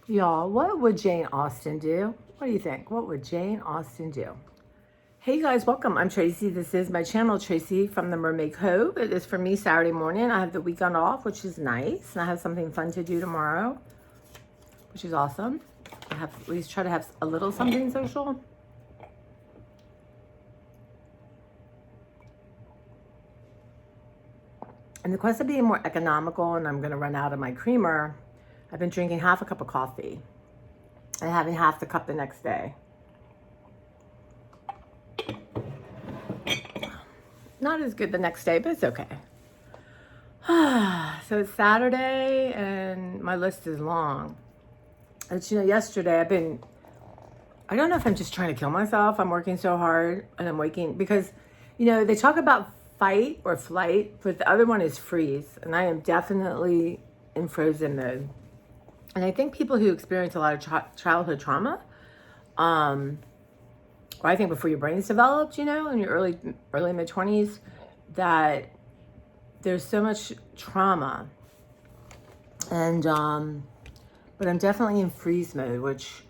Y'all, what would Jane Austen do? What do you think? What would Jane Austen do? Hey guys, welcome. I'm Tracy. This is my channel, Tracy from the Mermaid Cove. It is for me Saturday morning. I have the weekend off, which is nice. And I have something fun to do tomorrow, which is awesome. I have at least try to have a little something social. In the quest of being more economical, and I'm going to run out of my creamer, I've been drinking half a cup of coffee and having half the cup the next day. Not as good the next day, but it's okay. So it's Saturday and my list is long. It's, yesterday I don't know if I'm just trying to kill myself. I'm working so hard and I'm waking because, they talk about fight or flight, but the other one is freeze. And I am definitely in frozen mode. And I think people who experience a lot of childhood trauma, or I think before your brain's developed, in your early mid-20s, that there's so much trauma. And, but I'm definitely in freeze mode, which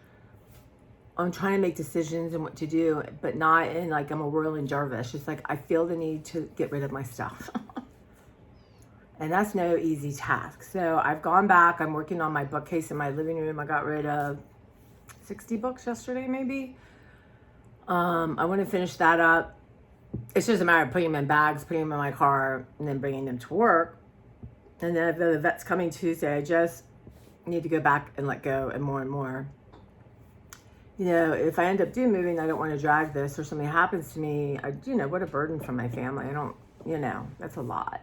I'm trying to make decisions and what to do, but not in like I'm a whirling dervish. It's like I feel the need to get rid of my stuff. And that's no easy task. So I've gone back. I'm working on my bookcase in my living room. I got rid of 60 books yesterday, maybe. I want to finish that up. It's just a matter of putting them in bags, putting them in my car, and then bringing them to work. And then if the vet's coming Tuesday, I just need to go back and let go and more. If I end up moving, I don't want to drag this or something happens to me. What a burden for my family. I don't, that's a lot.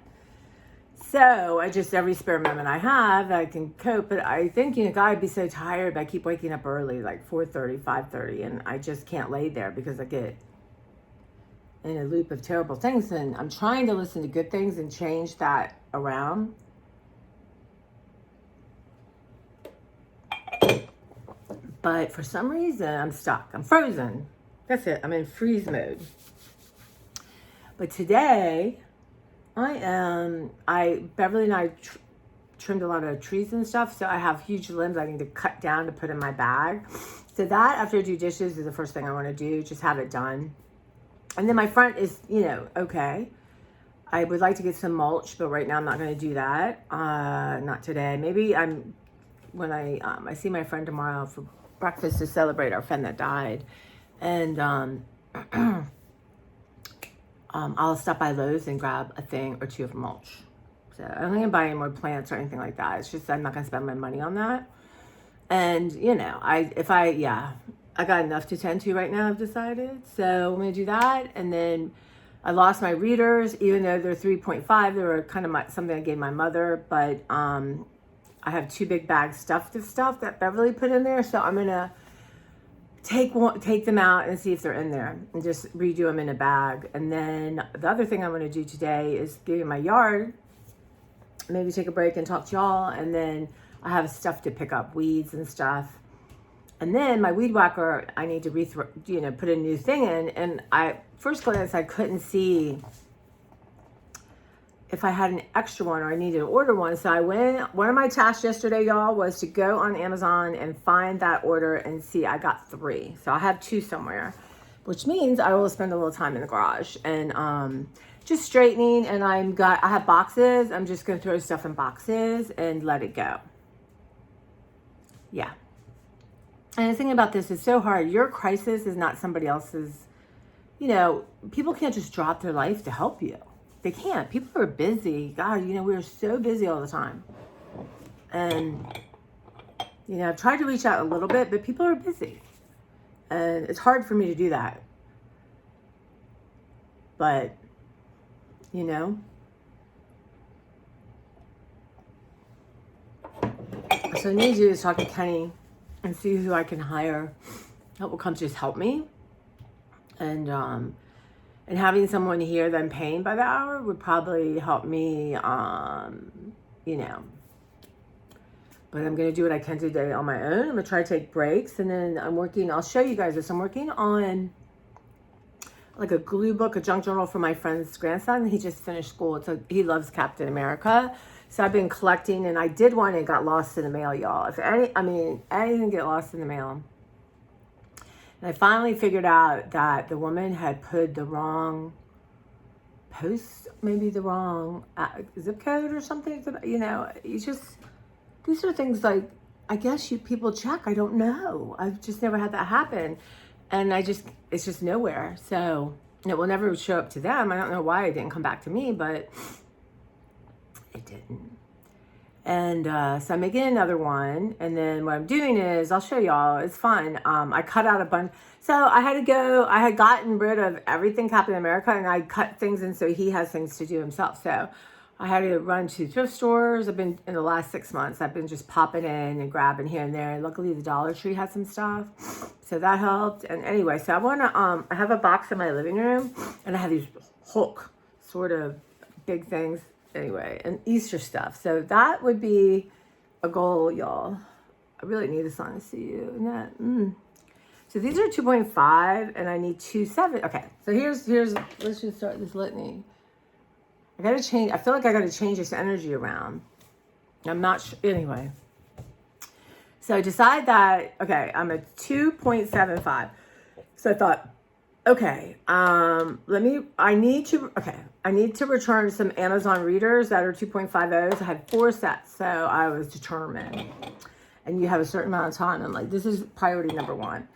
So every spare moment I have, I can cope. But I think, God, I'd be so tired. But I keep waking up early, like 4:30, 5:30. And I just can't lay there because I get in a loop of terrible things. And I'm trying to listen to good things and change that around. But for some reason, I'm stuck. I'm frozen. That's it. I'm in freeze mode. But today, Beverly and I trimmed a lot of trees and stuff, so I have huge limbs I need to cut down to put in my bag. So that, after I do dishes, is the first thing I want to do, just have it done. And then my front is, okay. I would like to get some mulch, but right now I'm not going to do that. Not today. Maybe when I see my friend tomorrow for breakfast to celebrate our friend that died. And I'll stop by Lowe's and grab a thing or two of mulch. So I'm not gonna buy any more plants or anything like that. It's just I'm not gonna spend my money on that. And I got enough to tend to right now, I've decided. So I'm gonna do that. And then I lost my readers, even though they're 3.5. They were kind of something I gave my mother, but I have 2 big bags stuffed of stuff that Beverly put in there. So I'm gonna take them out and see if they're in there and just redo them in a bag. And then the other thing I'm going to do today is get in my yard, maybe take a break and talk to y'all. And then I have stuff to pick up, weeds and stuff. And then my weed whacker, I need to put a new thing in. And first glance, I couldn't see if I had an extra one or I needed to order one. So one of my tasks yesterday, y'all, was to go on Amazon and find that order and see. I got 3. So I have 2 somewhere, which means I will spend a little time in the garage and just straightening. And I have boxes. I'm just going to throw stuff in boxes and let it go. Yeah. And the thing about this is so hard. Your crisis is not somebody else's. People can't just drop their life to help you. They can't. People are busy. God, we're so busy all the time. And, I've tried to reach out a little bit, but people are busy. And it's hard for me to do that. But, so what I need to do is talk to Kenny and see who I can hire that will come to just help me. And having someone here that I'm paying by the hour would probably help me, But I'm going to do what I can today on my own. I'm going to try to take breaks. And then I'll show you guys this. I'm working on like a glue book, a junk journal for my friend's grandson. He just finished school. He loves Captain America. So I've been collecting, and I did one and got lost in the mail, y'all. If any, I mean, anything get lost in the mail. And I finally figured out that the woman had put the wrong post, maybe the wrong zip code or something. You know, you just, these are things like, I guess people check. I don't know. I've just never had that happen. And it's just nowhere. So it will never show up to them. I don't know why it didn't come back to me, but it didn't. And so I'm making another one. And then what I'm doing is, I'll show y'all, it's fun. I cut out a bunch. So I had gotten rid of everything Captain America, and I cut things in so he has things to do himself. So I had to run to thrift stores. I've been, in the last 6 months, I've been just popping in and grabbing here and there. And luckily the Dollar Tree had some stuff. So that helped. And anyway, so I have a box in my living room, and I have these Hulk sort of big things. Anyway, and Easter stuff. So that would be a goal, y'all. I really need a song to see you. And that, So these are 2.5, and I need 2.7. Okay, so here's. Let's just start this litany. I gotta change. I feel like I gotta change this energy around. I'm not sure. Anyway, so I decide that okay, I'm a 2.75. So I thought, okay, I need to return some Amazon readers that are 2.50s. I had 4 sets, so I was determined. And you have a certain amount of time. I'm like, this is priority number 1.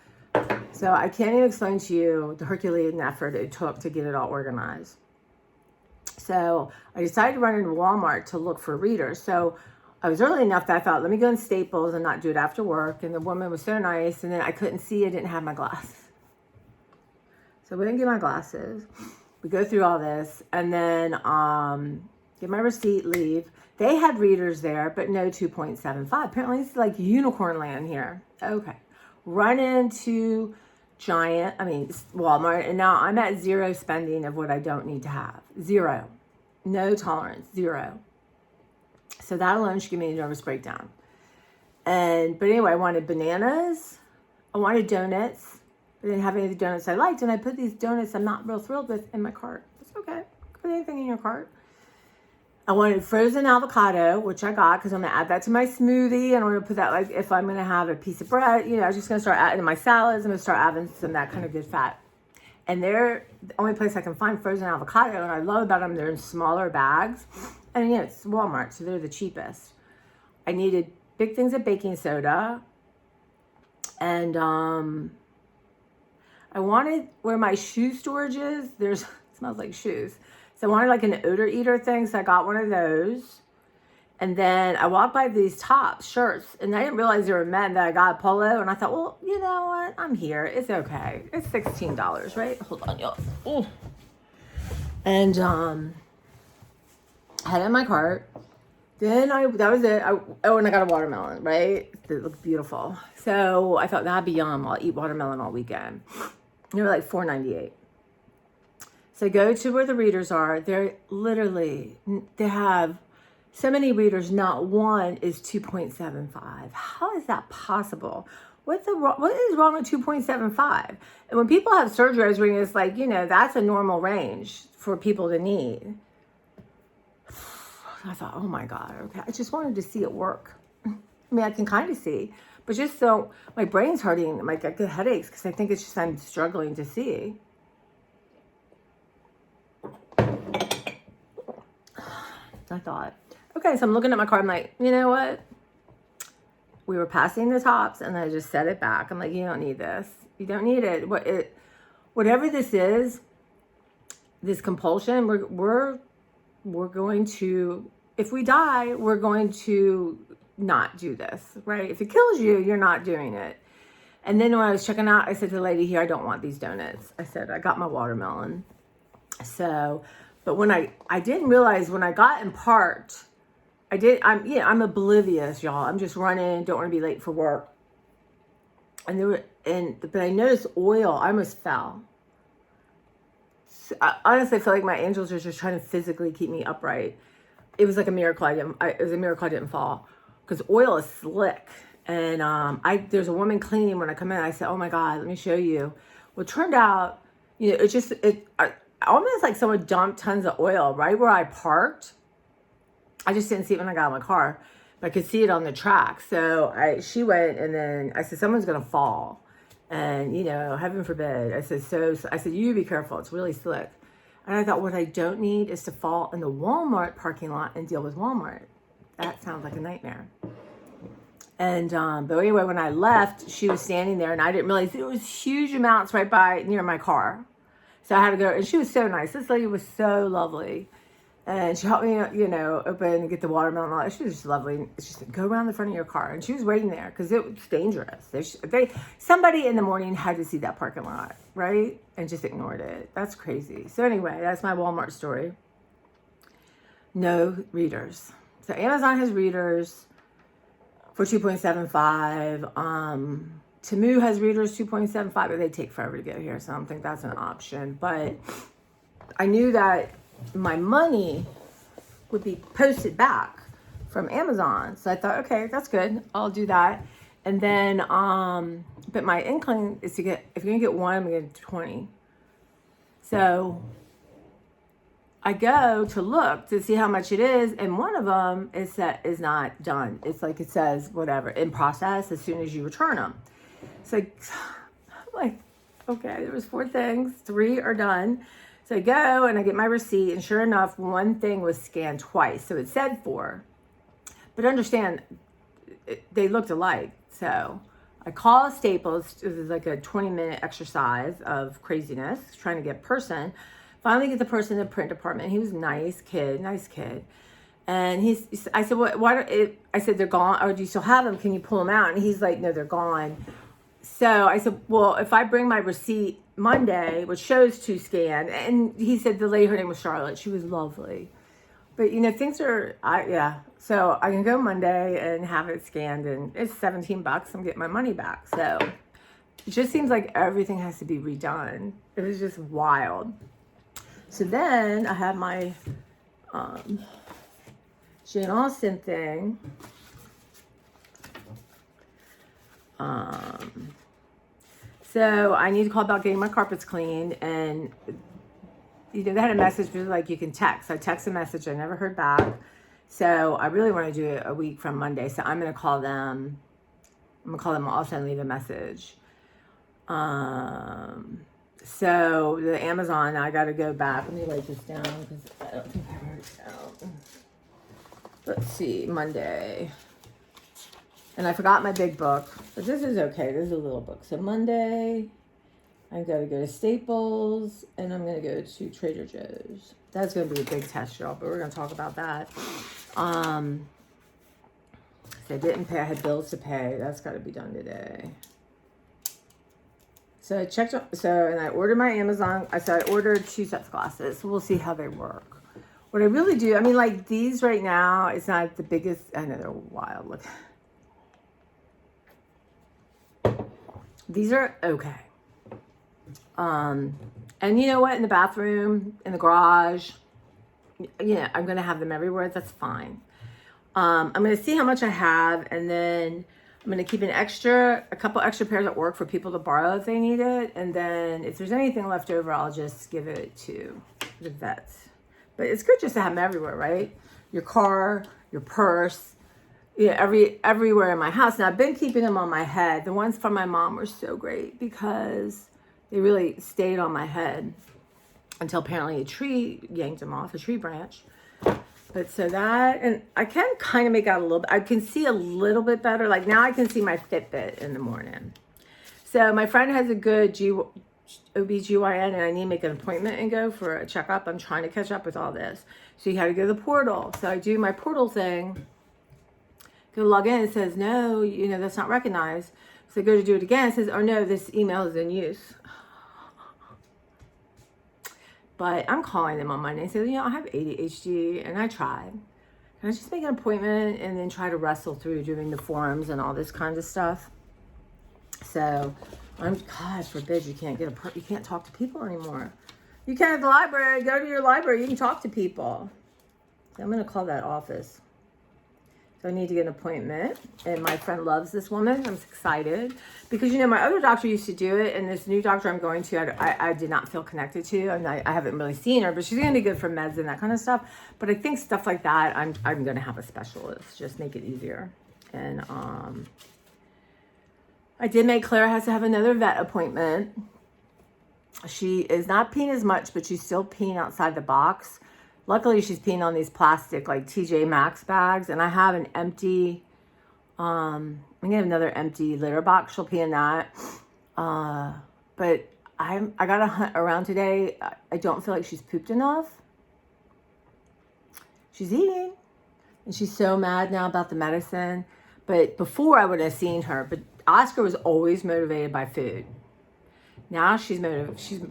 So I can't even explain to you the Herculean effort it took to get it all organized. So I decided to run into Walmart to look for readers. So I was early enough that I thought, let me go in Staples and not do it after work. And the woman was so nice. And then I couldn't see, I didn't have my glasses. So we didn't get my glasses. We go through all this and then get my receipt, leave. They had readers there, but no 2.75. Apparently it's like unicorn land here. Okay. Run into Walmart, and now I'm at 0 spending of what I don't need to have. 0. No tolerance. 0. So that alone should give me a nervous breakdown. But anyway, I wanted bananas. I wanted donuts. I didn't have any of the donuts I liked, and I put these donuts I'm not real thrilled with in my cart. It's okay. Put anything in your cart. I wanted frozen avocado, which I got because I'm going to add that to my smoothie. And I'm going to put that, like, if I'm going to have a piece of bread, you know, I'm just going to start adding to my salads. I'm going to start adding some that kind of good fat. And they're the only place I can find frozen avocado. And I love about them, they're in smaller bags. And, you know, it's Walmart, so they're the cheapest. I needed big things of baking soda. And I wanted, where my shoe storage is, it smells like shoes. So I wanted like an odor eater thing, so I got one of those. And then I walked by these tops, shirts, and I didn't realize they were men that I got a polo. And I thought, well, you know what? I'm here. It's okay. It's $16, right? Hold on, y'all. Ooh. And I had it in my cart. Then that was it. And I got a watermelon, right? It looked beautiful. So I thought that'd be yum. I'll eat watermelon all weekend. They were like $4.98. So go to where the readers are. They have so many readers, not one is 2.75. How is that possible? What is wrong with 2.75? And when people have surgery, I was reading, it's like, you know, that's a normal range for people to need. I thought, oh my God, okay. I just wanted to see it work. I mean, I can kind of see, but just so my brain's hurting, I get headaches because I think it's just I'm struggling to see. I thought, okay, so I'm looking at my card. I'm like, you know what? We were passing the tops, and I just set it back. I'm like, you don't need this. You don't need it. Whatever this is, this compulsion, we're going to, if we die, we're going to not do this, right? If it kills you, you're not doing it. And then when I was checking out, I said to the lady here, I don't want these donuts. I said, I got my watermelon. So, but when I didn't realize when I got in parked, I'm oblivious, y'all. I'm just running, don't want to be late for work. But I noticed oil, I almost fell. So I honestly feel like my angels are just trying to physically keep me upright. It was like a miracle it was a miracle I didn't fall, because oil is slick. And there's a woman cleaning when I come in. I said, oh my God, let me show you. Well, it turned out, you know, almost like someone dumped tons of oil right where I parked. I just didn't see it when I got in my car, but I could see it on the track. So she went, and then I said, someone's going to fall. And, you know, heaven forbid. I said, you be careful. It's really slick. And I thought, what I don't need is to fall in the Walmart parking lot and deal with Walmart. That sounds like a nightmare. And, but anyway, when I left, she was standing there, and I didn't realize there was huge amounts right by near my car. So I had to go, and she was so nice. This lady was so lovely. And she helped me, you know, open and get the watermelon. She was just lovely. She said, go around the front of your car. And she was waiting there because it was dangerous. Somebody in the morning had to see that parking lot, right? And just ignored it. That's crazy. So anyway, that's my Walmart story. No readers. So Amazon has readers for 2.75. Temu has readers 2.75, but they take forever to get here. So I don't think that's an option. But I knew that my money would be posted back from Amazon. So I thought, okay, that's good. I'll do that. And then, but my inkling is to get, if you're gonna get one, I'm gonna get 20. So I go to look to see how much it is. And one of them is not done. It's like, it says whatever, in process as soon as you return them. So I'm like, okay, there was 4 things, 3 are done. So I go and I get my receipt, and sure enough, one thing was scanned twice. So it said 4. But understand, they looked alike. So I call Staples. It was like a 20-minute exercise of craziness, trying to get a person. Finally get the person in the print department. He was a nice kid. And I said, I said, they're gone. Or do you still have them? Can you pull them out? And he's like, no, they're gone. So I said, well, if I bring my receipt Monday, which shows 2 scanned, and he said the lady, her name was Charlotte. She was lovely. But, you know, things are, yeah. So I can go Monday and have it scanned, and it's $17. I'm getting my money back. So it just seems like everything has to be redone. It was just wild. So then I have my Jane Austen thing. So I need to call about getting my carpets cleaned, and you know, they had a message like you can text. I text a message, I never heard back. So I really want to do it a week from Monday. So I'm gonna call them. I'm gonna call them also and leave a message. So the Amazon, I gotta go back. Let me write this down because I don't think I wrote it down. Let's see, Monday. And I forgot my big book, but this is okay. This is a little book. So Monday, I'm going to go to Staples, and I'm going to go to Trader Joe's. That's going to be a big test, y'all, but we're going to talk about that. So I didn't pay. I had bills to pay. That's got to be done today. So I checked, and I ordered my Amazon. I ordered 2 sets of glasses. So we'll see how they work. What I really do, I mean, like these right now, it's not the biggest. I know they're wild. Look. These are okay. And you know what? In the bathroom, in the garage, yeah, I'm going to have them everywhere. That's fine. I'm going to see how much I have, and then I'm going to keep a couple extra pairs at work for people to borrow if they need it. And then if there's anything left over, I'll just give it to the vets. But it's good just to have them everywhere, right? Your car, your purse. Yeah, everywhere in my house. Now I've been keeping them on my head. The ones from my mom were so great because they really stayed on my head until apparently a tree yanked them off, a tree branch. But so that, and I can kind of make out a little bit. I can see a little bit better. Like now I can see my Fitbit in the morning. So my friend has a good OBGYN, and I need to make an appointment and go for a checkup. I'm trying to catch up with all this. So you had to go to the portal. So I do my portal thing. Go log in, it says, no, you know, that's not recognized. So I go to do it again, it says, oh no, this email is in use. But I'm calling them on Monday and say, you know, I have ADHD, and I tried. Can I just make an appointment and then try to wrestle through doing the forms and all this kind of stuff? So, gosh forbid you can't you can't talk to people anymore. You can at the library, go to your library, you can talk to people. So I'm gonna call that office. So I need to get an appointment. And my friend loves this woman. I'm excited. Because, my other doctor used to do it. And this new doctor I'm going to, I did not feel connected to. And I haven't really seen her. But she's going to be good for meds and that kind of stuff. But I think stuff like that, I'm going to have a specialist. Just make it easier. And I did make Claire has to have another vet appointment. She is not peeing as much, but she's still peeing outside the box. Luckily, she's peeing on these plastic, like TJ Maxx bags. And I have an empty, I'm going to have another empty litter box. She'll pee in that. But I got to hunt around today. I don't feel like she's pooped enough. She's eating. And she's so mad now about the medicine. But before I would have seen her. But Oscar was always motivated by food. Now she's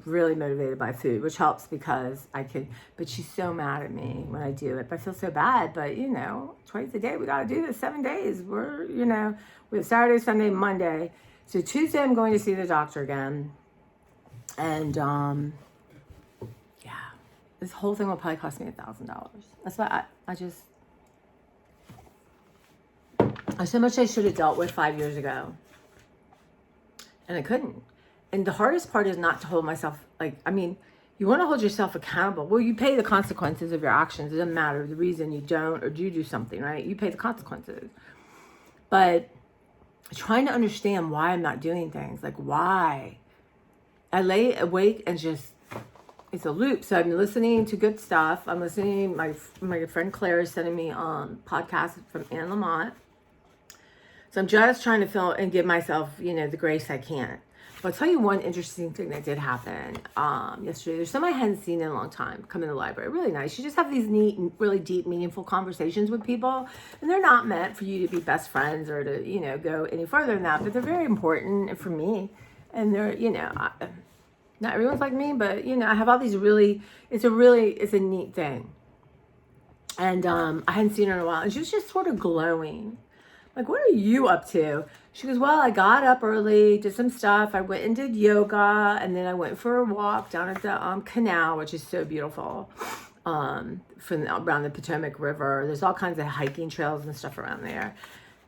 really motivated by food, which helps because but she's so mad at me when I do it. But I feel so bad, but twice a day, we got to do this 7 days. We have Saturday, Sunday, Monday. So Tuesday, I'm going to see the doctor again. And, this whole thing will probably cost me $1,000. That's why so much I should have dealt with 5 years ago. And I couldn't. And the hardest part is not to hold myself, you want to hold yourself accountable. Well, you pay the consequences of your actions. It doesn't matter the reason you don't or do something, right? You pay the consequences. But trying to understand why I'm not doing things, why. I lay awake and it's a loop. So I'm listening to good stuff. I'm listening, my friend Claire is sending me podcasts from Anne Lamott. So I'm just trying to feel and give myself, the grace I can. But I'll tell you one interesting thing that did happen yesterday. There's someone I hadn't seen in a long time come in the library. Really nice. You just have these neat, really deep, meaningful conversations with people. And they're not meant for you to be best friends or to, go any further than that. But they're very important for me. And they're, not everyone's like me, but, I have all these it's a neat thing. And I hadn't seen her in a while. And she was just sort of glowing. What are you up to? She goes, well, I got up early, did some stuff. I went and did yoga, and then I went for a walk down at the canal, which is so beautiful, from around the Potomac River. There's all kinds of hiking trails and stuff around there.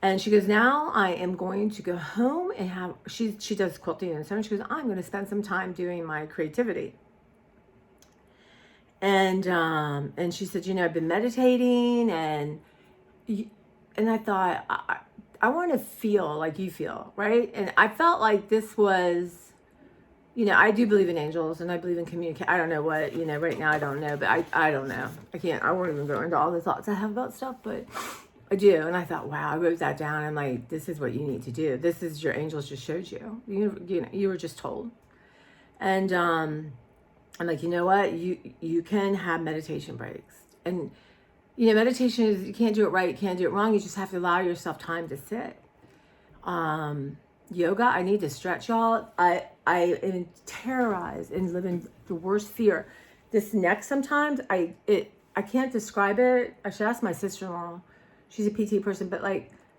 And she goes, now I am going to go home and she does quilting and so on. She goes, I'm going to spend some time doing my creativity. And she said, I've been meditating and I thought, I want to feel like you feel, right? And I felt like this was, I do believe in angels and I believe in communication. I don't know what, right now I don't know, but I don't know. I won't even go into all the thoughts I have about stuff, but I do. And I thought, wow, I wrote that down. I'm like, this is what you need to do. This is your angels just showed you. You were just told. And I'm like, you know what? You can have meditation breaks. And meditation is, you can't do it right, you can't do it wrong. You just have to allow yourself time to sit. Yoga, I need to stretch, y'all. I am terrorized and live in the worst fear. This neck sometimes, I can't describe it. I should ask my sister-in-law. She's a PT person, but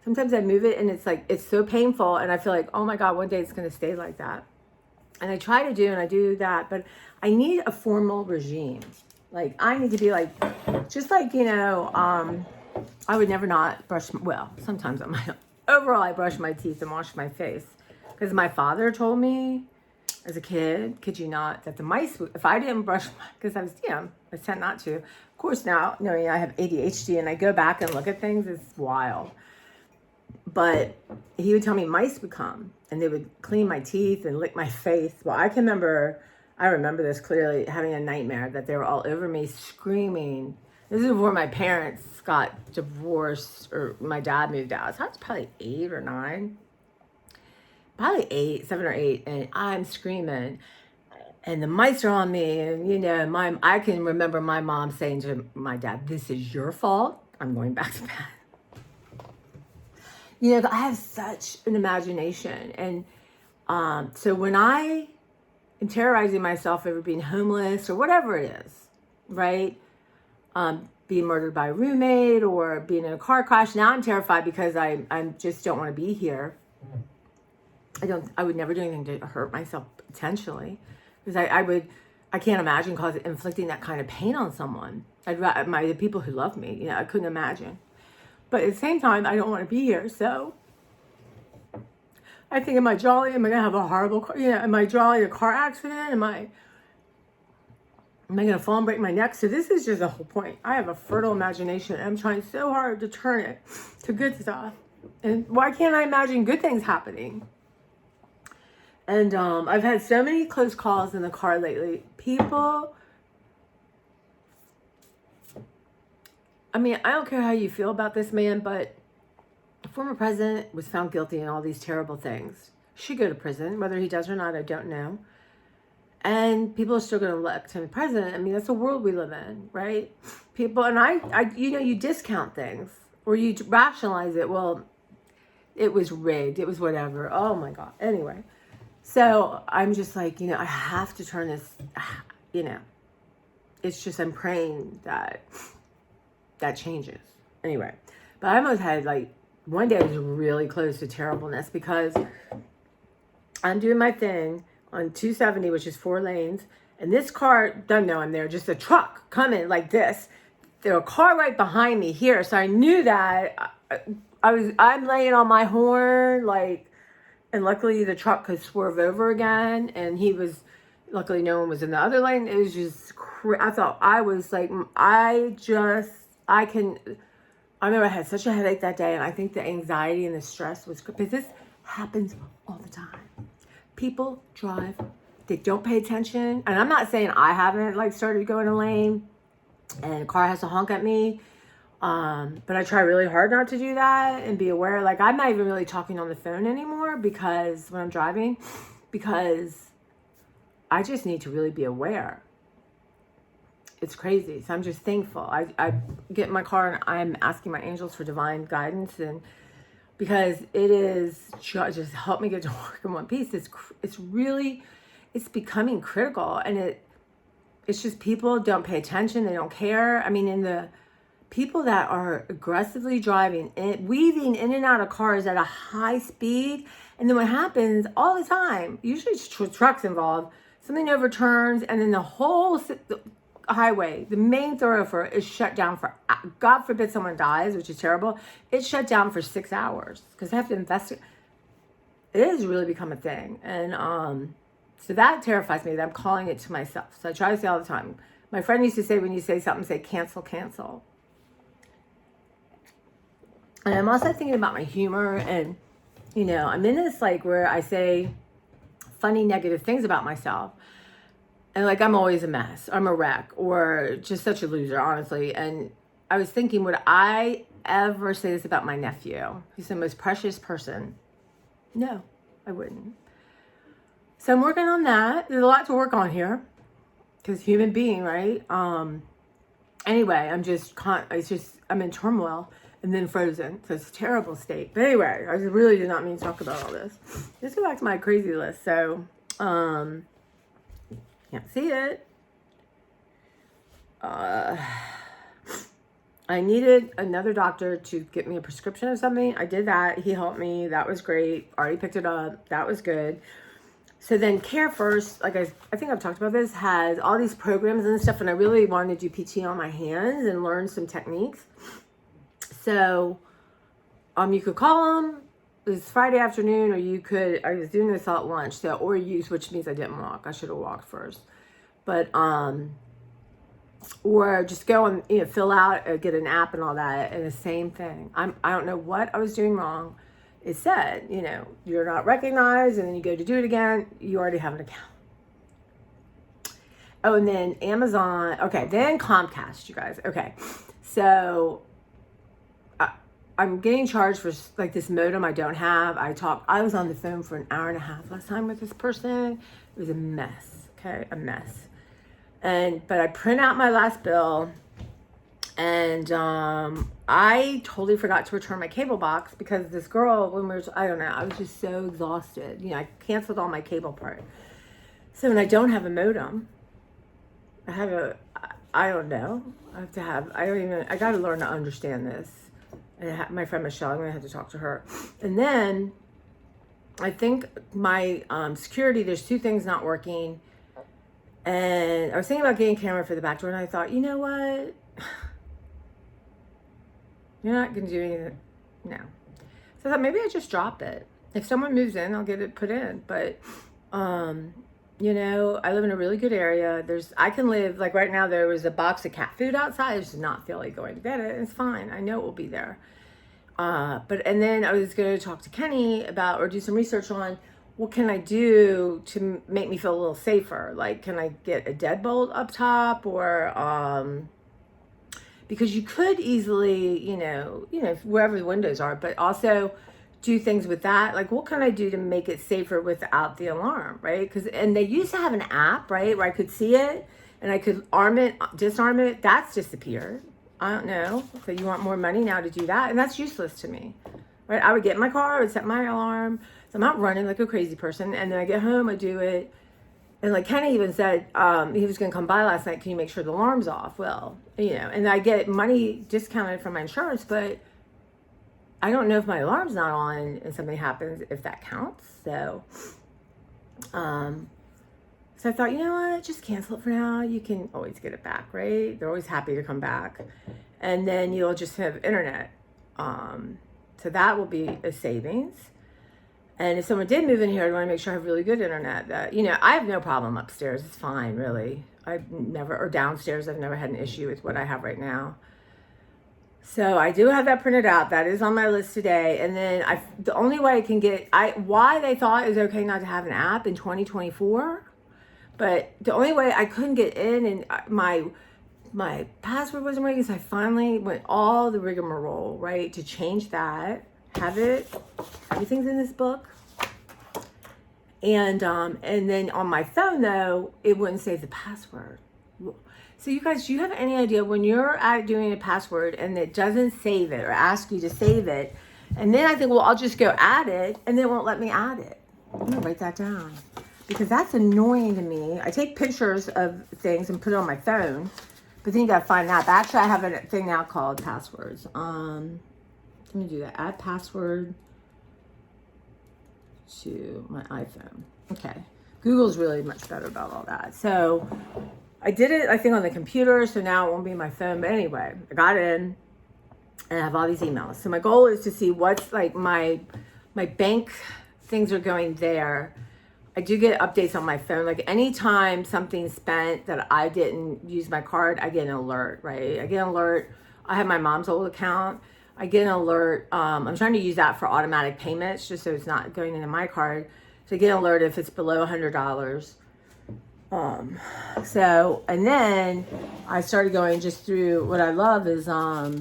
sometimes I move it and it's so painful and I feel like, oh my God, one day it's going to stay like that. And I try to do, and I do that, but I need a formal regime. I need to be I would never not brush, sometimes I might. Overall, I brush my teeth and wash my face. Because my father told me as a kid, kid you not, that the mice, if I didn't brush, because I was, I tend not to. Of course now, knowing I have ADHD and I go back and look at things, it's wild. But he would tell me mice would come and they would clean my teeth and lick my face. Well, I remember this clearly, having a nightmare that they were all over me screaming. This is before my parents got divorced or my dad moved out. So I was probably 8 or 9. Probably 7 or 8. And I'm screaming. And the mice are on me. And, I can remember my mom saying to my dad, this is your fault. I'm going back to bed. I have such an imagination. And so when I am terrorizing myself over being homeless or whatever it is, right? Being murdered by a roommate or being in a car crash. Now I'm terrified because I just don't want to be here. I would never do anything to hurt myself potentially. Because I can't imagine inflicting that kind of pain on someone. The people who love me, I couldn't imagine. But at the same time, I don't want to be here. So I think, am I jolly? Am I going to have a horrible car? Am I jolly a car accident? Am I going to fall and break my neck? So this is just the whole point. I have a fertile imagination. And I'm trying so hard to turn it to good stuff. And why can't I imagine good things happening? And I've had so many close calls in the car lately. People, I mean, I don't care how you feel about this man, but the former president was found guilty in all these terrible things. Should go to prison. Whether he does or not, I don't know. And people are still going to elect him president. I mean, that's the world we live in, right? People, and I you discount things or you rationalize it. Well, it was rigged. It was whatever. Oh my God. Anyway, so I'm just like, I have to turn this, it's just, I'm praying that changes. Anyway, but I almost had one day I was really close to terribleness because I'm doing my thing on 270, which is 4 lanes. And this car doesn't know I'm there, just a truck coming like this. There was a car right behind me here. So I knew that I'm laying on my horn, and luckily the truck could swerve over again. And luckily no one was in the other lane. It was just, I thought I was I remember I had such a headache that day. And I think the anxiety and the stress was, because this happens all the time. People drive, they don't pay attention. And I'm not saying I haven't started to go in a lane and a car has to honk at me. But I try really hard not to do that and be aware. I'm not even really talking on the phone anymore because when I'm driving, because I just need to really be aware. It's crazy. So I'm just thankful. I get in my car and I'm asking my angels for divine guidance, and because it is just help me get to work in one piece. It's becoming critical, and it's just people don't pay attention. They don't care. I mean, in the people that are aggressively driving, weaving in and out of cars at a high speed. And then what happens all the time, usually it's trucks involved, something overturns, and then the whole highway, the main thoroughfare is shut down for, God forbid someone dies, which is terrible. It's shut down for 6 hours because they have to investigate. It has really become a thing. And so that terrifies me that I'm calling it to myself. So I try to say all the time. My friend used to say, when you say something, say cancel, cancel. And I'm also thinking about my humor, and, I'm in this where I say funny, negative things about myself. And I'm always a mess. I'm a wreck or just such a loser, honestly. And I was thinking, would I ever say this about my nephew? He's the most precious person. No, I wouldn't. So I'm working on that. There's a lot to work on here because human being, right? Anyway, I'm in turmoil and then frozen. So it's a terrible state. But anyway, I really did not mean to talk about all this. Let's go back to my crazy list. So, can't see it. I needed another doctor to get me a prescription of something. I did that. He helped me. That was great. Already picked it up. That was good. So then Care First, I think I've talked about this, has all these programs and stuff. And I really wanted to do PT on my hands and learn some techniques. So you could call them. It was Friday afternoon, or I was doing this at lunch, which means I didn't walk. I should have walked first. But, or just go and, fill out, get an app and all that, and the same thing. I don't know what I was doing wrong. It said, you're not recognized, and then you go to do it again, you already have an account. Oh, and then Amazon, okay, then Comcast, you guys. Okay, so I'm getting charged for this modem I don't have. I was on the phone for an hour and a half last time with this person. It was a mess, okay, a mess. But I print out my last bill, and I totally forgot to return my cable box because this girl, I don't know, I was just so exhausted. I canceled all my cable part. So when I don't have a modem, I don't know. I got to learn to understand this. And my friend Michelle, I'm going to have to talk to her. And then I think my security, there's 2 things not working. And I was thinking about getting a camera for the back door, and I thought, you know what? You're not going to do anything. No. So I thought maybe I just drop it. If someone moves in, I'll get it put in. But, you know, I live in a really good area. I can live, like right now there was a box of cat food outside. I just did not feel like going to get it. It's fine. I know it will be there. And then I was going to talk to Kenny about, or do some research on, what can I do to make me feel a little safer? Like, can I get a deadbolt up top, or, because you could easily, you know, wherever the windows are, but also do things with that. Like, what can I do to make it safer without the alarm, right? And they used to have an app, right, where I could see it and I could arm it, disarm it. That's disappeared. I don't know. So you want more money now to do that? And that's useless to me, right? I would get in my car, I would set my alarm. So I'm not running like a crazy person. And then I get home, I do it. And like Kenny even said, he was going to come by last night. Can you make sure the alarm's off? Well, you know, and I get money discounted from my insurance, but I don't know if my alarm's not on and something happens, if that counts. So I thought, you know what, just cancel it for now. You can always get it back, right? They're always happy to come back. And then you'll just have internet. So that will be a savings. And if someone did move in here, I'd want to make sure I have really good internet. That, you know, I have no problem upstairs. It's fine, really. Or downstairs, I've never had an issue with what I have right now. So I do have that printed out. That is on my list today. And then the only way I can why they thought it was okay not to have an app in 2024, but the only way I couldn't get in, and my password wasn't working, so I finally went all the rigmarole, right, to change that. Everything's in this book. And then on my phone though, it wouldn't save the password. So you guys, do you have any idea when you're doing a password and it doesn't save it or ask you to save it, and then I think, well, I'll just go add it, and then it won't let me add it. I'm gonna write that down because that's annoying to me. I take pictures of things and put it on my phone, but then you gotta find that. But actually, I have a thing now called passwords. Let me do that. Add password to my iPhone. Okay. Google's really much better about all that. So I did it, I think, on the computer, so now it won't be my phone. But anyway, I got in and I have all these emails. So my goal is to see what's like my bank things are going there. I do get updates on my phone. Like anytime something's spent that I didn't use my card, I get an alert, right? I get an alert. I have my mom's old account. I get an alert. I'm trying to use that for automatic payments just so it's not going into my card. So I get an alert if it's below $100. And then I started going just through, what I love is so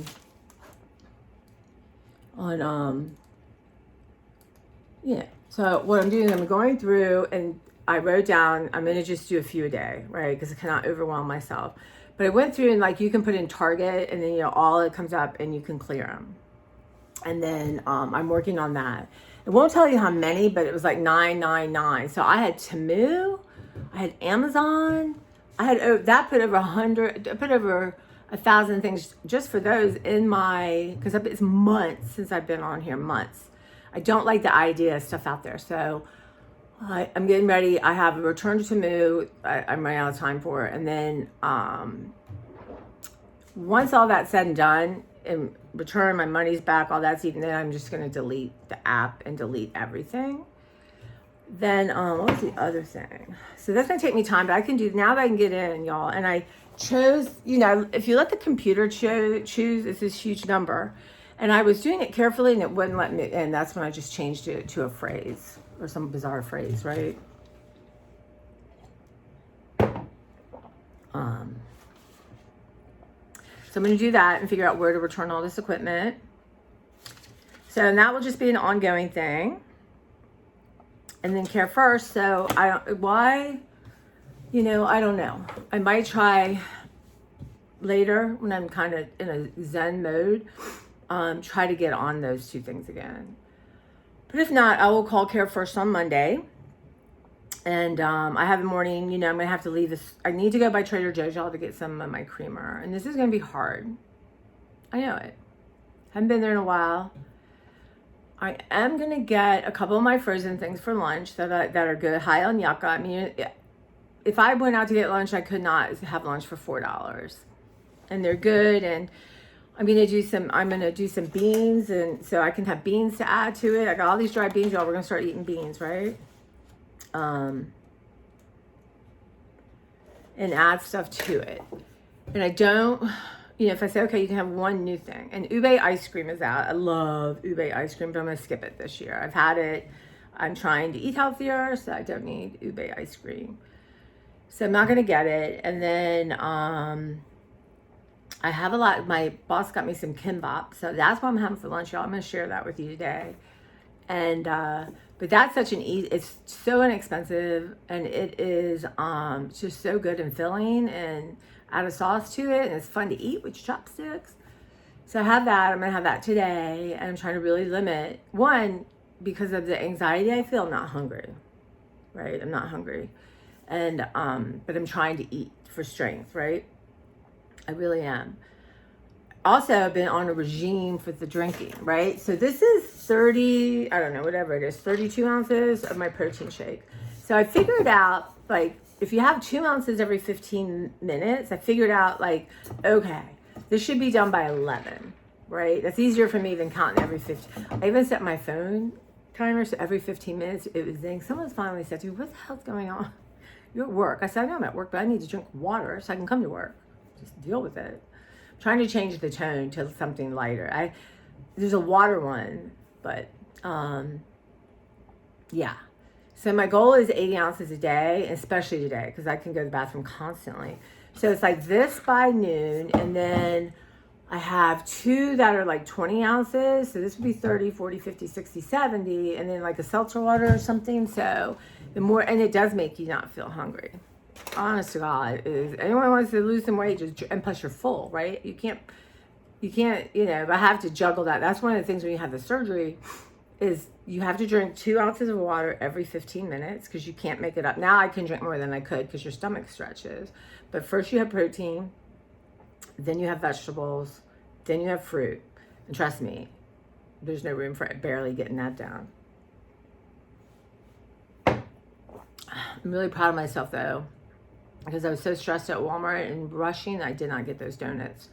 what I'm doing, I'm going through and I wrote down, I'm going to just do a few a day, right? Because I cannot overwhelm myself. But I went through and like you can put in Target and then, you know, all it comes up and you can clear them. And then I'm working on that. It won't tell you how many, but it was like 999. So I had Temu, I had Amazon, I had that put over 100, I put over 1,000 things just for those in my, because it's months since I've been on here, months. I don't like the idea of stuff out there. So I'm getting ready. I have a return to Temu. I'm running out of time for it. And then once all that's said and done, and return my money's back, all that's even, then I'm just going to delete the app and delete everything. Then what was the other thing? So that's going to take me time, but I can do, now that I can get in, y'all. And I chose, you know, if you let the computer choose, it's this huge number. And I was doing it carefully and it wouldn't let me, and that's when I just changed it to a phrase or some bizarre phrase, right? So I'm going to do that and figure out where to return all this equipment. So that will just be an ongoing thing. And then Care First. So why, you know, I don't know. I might try later when I'm kind of in a Zen mode, try to get on those two things again. But if not, I will call Care First on Monday. And I have a morning, you know, I'm going to have to leave this. I need to go by Trader Joe's, y'all, to get some of my creamer. And this is going to be hard. I know it. Haven't been there in a while. I am going to get a couple of my frozen things for lunch that are good, high on yucca. I mean, if I went out to get lunch, I could not have lunch for $4. And they're good. And I'm gonna do some beans, and so I can have beans to add to it. I got all these dried beans, y'all. We're gonna start eating beans, right? And add stuff to it. And I don't, if I say, okay, you can have one new thing. And ube ice cream is out. I love ube ice cream, but I'm gonna skip it this year. I've had it. I'm trying to eat healthier, so I don't need ube ice cream. So I'm not gonna get it. And then I have my boss got me some kimbap. So that's what I'm having for lunch, y'all. I'm gonna share that with you today. And but that's such an easy, it's so inexpensive, and it is just so good and filling, and add a sauce to it, and it's fun to eat with chopsticks. So I have that. I'm gonna have that today, and I'm trying to really limit, one, because of the anxiety I feel. I'm not hungry, right? I'm not hungry, and but I'm trying to eat for strength, right? I really am. Also, I've been on a regime for the drinking, right? So this is 30, I don't know, whatever it is, 32 ounces of my protein shake. So I figured out, like, if you have 2 ounces every 15 minutes, I figured out, like, okay, this should be done by 11, right? That's easier for me than counting every 15. I even set my phone timer, so every 15 minutes it was ding. Someone finally said to me, what the hell's going on? You're at work. I said, I know I'm at work, but I need to drink water so I can come to work. Just deal with it. Trying to change the tone to something lighter. There's a water one, but yeah. So my goal is 80 ounces a day, especially today, because I can go to the bathroom constantly. So it's like this by noon, and then I have 2 that are like 20 ounces. So this would be 30, 40, 50, 60, 70, and then like a seltzer water or something. So the more, and it does make you not feel hungry. Honest to God, is anyone wants to lose some weight, and plus you're full, right? You can't, but I have to juggle that. That's one of the things when you have the surgery is you have to drink 2 ounces of water every 15 minutes because you can't make it up. Now I can drink more than I could because your stomach stretches. But first you have protein, then you have vegetables, then you have fruit. And trust me, there's no room for barely getting that down. I'm really proud of myself though, because I was so stressed at Walmart and rushing, I did not get those donuts.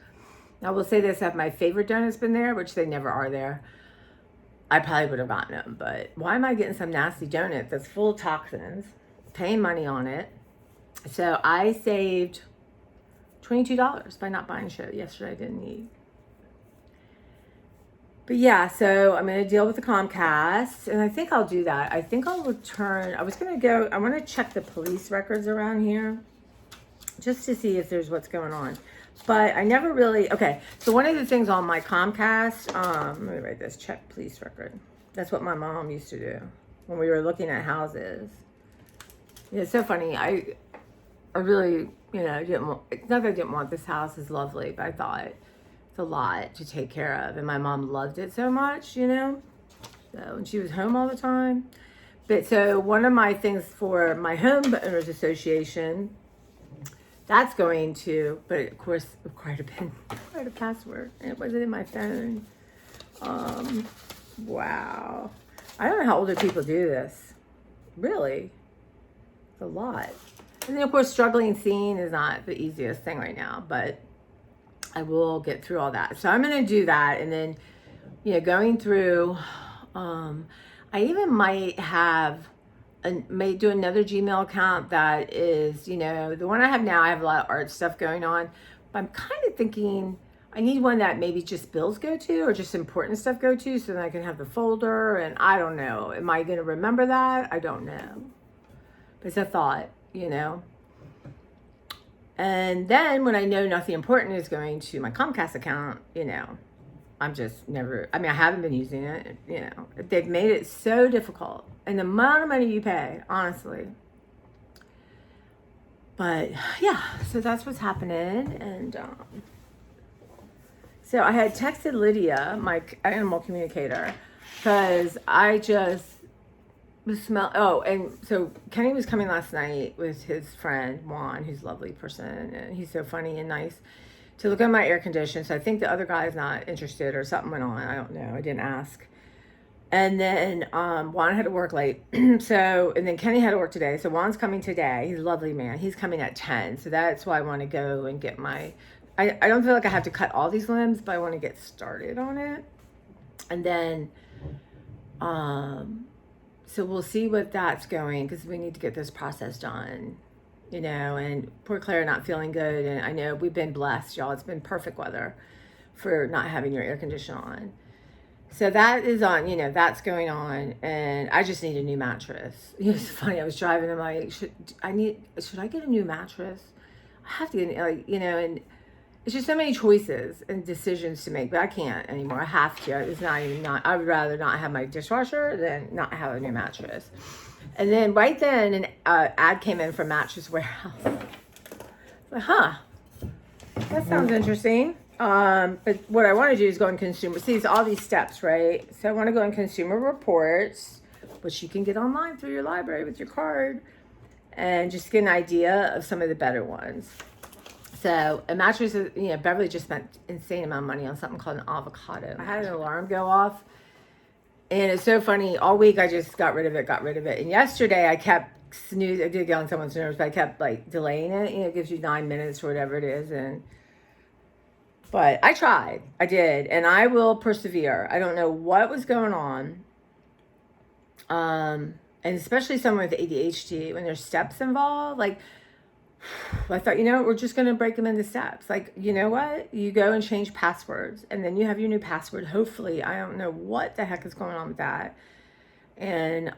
Now, I will say this, have my favorite donuts been there, which they never are there, I probably would have gotten them. But why am I getting some nasty donut that's full of toxins, paying money on it? So I saved $22 by not buying shit yesterday I didn't need. But yeah, so I'm going to deal with the Comcast, and I think I'll do that. I think I'll return. I want to check the police records around here just to see if there's what's going on. But I never really, okay, so one of the things on my Comcast, let me write this, check police record. That's what my mom used to do when we were looking at houses. Yeah, it's so funny. I really, it's not that I didn't want this house, it's lovely, but I thought it's a lot to take care of. And my mom loved it so much, so, and she was home all the time. But so one of my things for my homeowners association, that's going to, but of course, required a password, and it wasn't in my phone. Wow. I don't know how older people do this. Really? It's a lot. And then, of course, struggling seeing is not the easiest thing right now, but I will get through all that. So I'm going to do that, and then, going through, I even might may do another Gmail account that is, the one I have now, I have a lot of art stuff going on, but I'm kind of thinking I need one that maybe just bills go to or just important stuff go to, so then I can have the folder, and I don't know. Am I going to remember that? I don't know. But it's a thought, And then when I know nothing important is going to my Comcast account, I'm just never, I haven't been using it, They've made it so difficult. And the amount of money you pay, honestly. But yeah, so that's what's happening. And so I had texted Lydia, my animal communicator, because I just smell. Oh, and so Kenny was coming last night with his friend Juan, who's a lovely person, and he's so funny and nice, to look at my air conditioner. So I think the other guy's not interested or something went on. I don't know. I didn't ask. And then Juan had to work late. And then Kenny had to work today. So Juan's coming today. He's a lovely man. He's coming at 10. So that's why I want to go and get I don't feel like I have to cut all these limbs, but I want to get started on it. And then, so we'll see what that's going, because we need to get this process done, you know, and poor Claire not feeling good. And I know we've been blessed, y'all. It's been perfect weather for not having your air conditioner on. So that is on, you know, that's going on. And I just need a new mattress. You know, it's funny. I was driving. I'm like, should I get a new mattress? I have to get, like, you know, and it's just so many choices and decisions to make, but I can't anymore. I have to. It's not even not. I would rather not have my dishwasher than not have a new mattress. And then right then, an ad came in from Mattress Warehouse. Like, huh, that sounds interesting. But what I want to do is go in consumer. See, it's all these steps, right? So I want to go in Consumer Reports, which you can get online through your library with your card, and just get an idea of some of the better ones. So a mattress, you know, Beverly just spent insane amount of money on something called an avocado. I had an alarm go off, and it's so funny. All week I just got rid of it. And yesterday I kept snoozing. I did get on someone's nerves, but I kept like delaying it. You know, it gives you 9 minutes or whatever it is, but I tried. I did, and I will persevere. I don't know what was going on. And especially someone with ADHD, when there's steps involved, like, I thought, you know, we're just going to break them into steps. Like, you know what? You go and change passwords, and then you have your new password. Hopefully, I don't know what the heck is going on with that. And,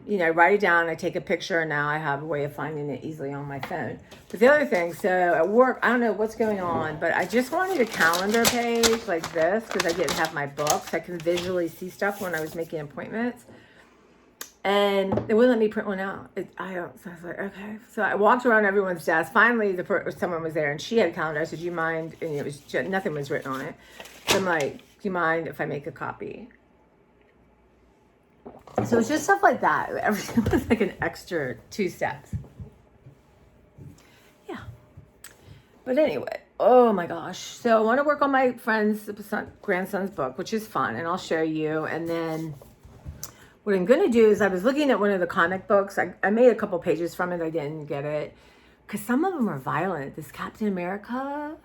you know, I write it down, I take a picture, and now I have a way of finding it easily on my phone. But the other thing, so at work, I don't know what's going on, but I just wanted a calendar page like this, because I didn't have my books. I can visually see stuff when I was making appointments. And they wouldn't let me print one out. So I was like, okay. So I walked around everyone's desk. Finally, someone was there, and she had a calendar. I said, do you mind? And it was nothing was written on it. So I'm like, do you mind if I make a copy? So it's just stuff like that. Everything was like an extra 2 steps. Yeah. But anyway, oh my gosh. So I want to work on my friend's grandson's book, which is fun, and I'll show you. And then what I'm going to do is, I was looking at one of the comic books. I made a couple pages from it. I didn't get it because some of them are violent. This Captain America.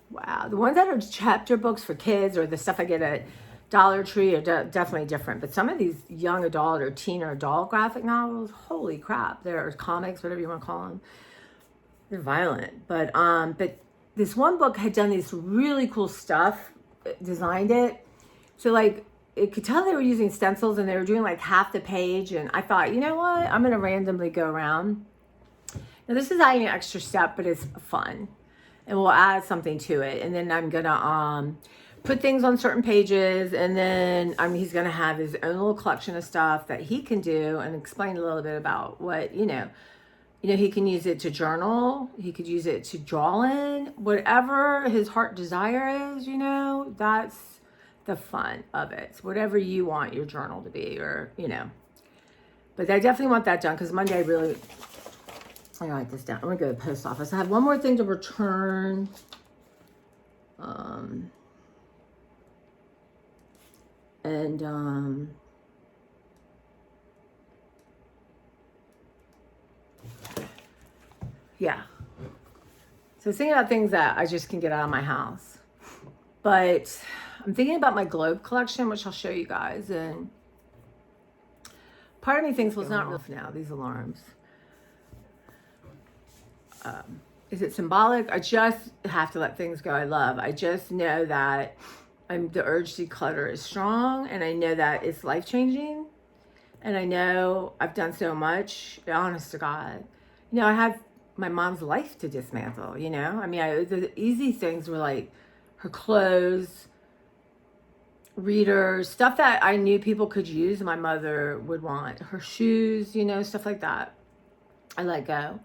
Wow. The ones that are chapter books for kids, or the stuff I get at Dollar Tree, are definitely different. But some of these young adult or teen or adult graphic novels, holy crap. They're comics, whatever you want to call them. They're violent. But this one book had done this really cool stuff, designed it. So like, it could tell they were using stencils, and they were doing like half the page. And I thought, you know what? I'm going to randomly go around. Now this is adding an extra step, but it's fun, and we'll add something to it. And then I'm going to put things on certain pages. And then he's going to have his own little collection of stuff that he can do, and explain a little bit about what, you know, he can use it to journal. He could use it to draw in, whatever his heart desire is, you know, that's the fun of it. So whatever you want your journal to be, or, you know, but I definitely want that done, because Monday I gotta write this down. I'm gonna go to the post office. I have one more thing to return. Yeah. So thinking about things that I just can get out of my house. But I'm thinking about my globe collection, which I'll show you guys. And part of me thinks, well, it's not real now, these alarms. Is it symbolic? I just have to let things go I love. I just know that the urge to declutter is strong, and I know that it's life-changing. And I know I've done so much, honest to God. You know, I had my mom's life to dismantle, you know? I mean, the easy things were like her clothes, readers, stuff that I knew people could use, my mother would want. Her shoes, you know, stuff like that. I let go.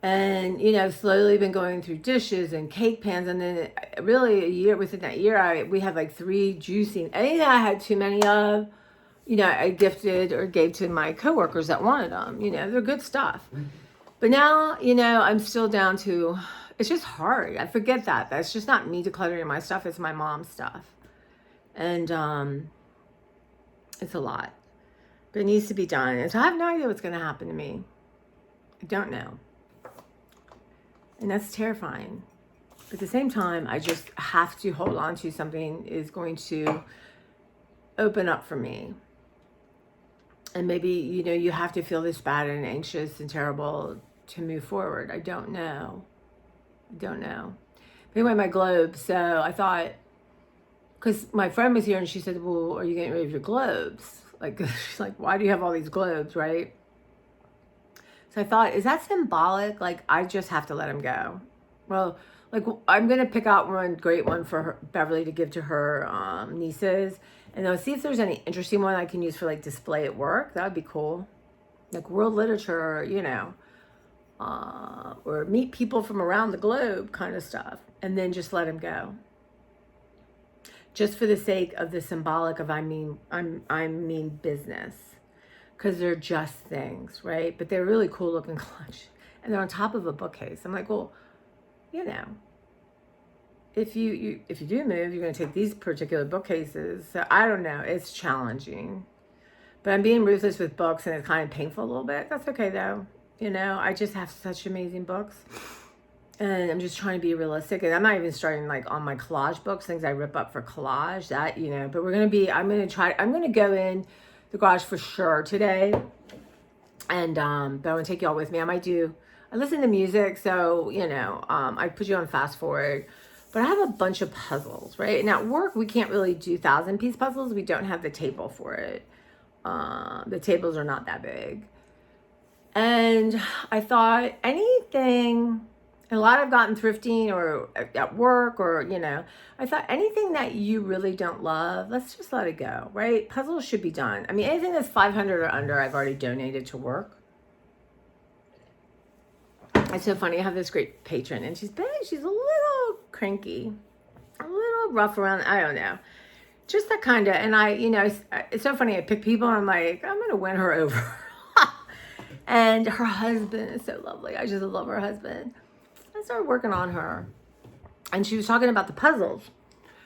And, you know, slowly been going through dishes and cake pans. And then really within that year, we had like 3 juicing. Anything I had too many of, you know, I gifted or gave to my coworkers that wanted them. You know, they're good stuff. But now, you know, I'm still down to, it's just hard. I forget that. That's just not me decluttering my stuff. It's my mom's stuff. And it's a lot. But it needs to be done. And so I have no idea what's going to happen to me. I don't know. And that's terrifying. But at the same time, I just have to hold on to something is going to open up for me. And maybe, you know, you have to feel this bad and anxious and terrible to move forward. I don't know. But anyway, my globes. So I thought, because my friend was here and she said, well, are you getting rid of your globes? Like, she's like, why do you have all these globes, right? So I thought, is that symbolic? Like, I just have to let them go. Well, like, I'm going to pick out one great one for her, Beverly, to give to her nieces. And I'll see if there's any interesting one I can use for, like, display at work. That would be cool. Like, world literature, you know. Or meet people from around the globe kind of stuff. And then just let them go. Just for the sake of the symbolic of I mean business. Because they're just things, right? But they're really cool looking collection. And they're on top of a bookcase. I'm like, well, you know, if you do move, you're going to take these particular bookcases. So I don't know. It's challenging. But I'm being ruthless with books and it's kind of painful a little bit. That's okay though. You know, I just have such amazing books. And I'm just trying to be realistic. And I'm not even starting like on my collage books, things I rip up for collage, that, you know. But I'm going to go in the garage for sure today. And, but I want to take y'all with me. I listen to music. So, you know, I put you on fast forward. But I have a bunch of puzzles, right? And at work, we can't really do 1,000-piece puzzles. We don't have the table for it. The tables are not that big. And I thought anything, a lot I've gotten thrifting or at work or, you know, I thought anything that you really don't love, let's just let it go, right? Puzzles should be done. I mean, anything that's 500 or under, I've already donated to work. It's so funny. I have this great patron and she's a little cranky, a little rough around. I don't know. Just that kind of, and you know, it's so funny. I pick people and I'm like, I'm going to win her over. And her husband is so lovely. I just love her husband. I started working on her and she was talking about the puzzles.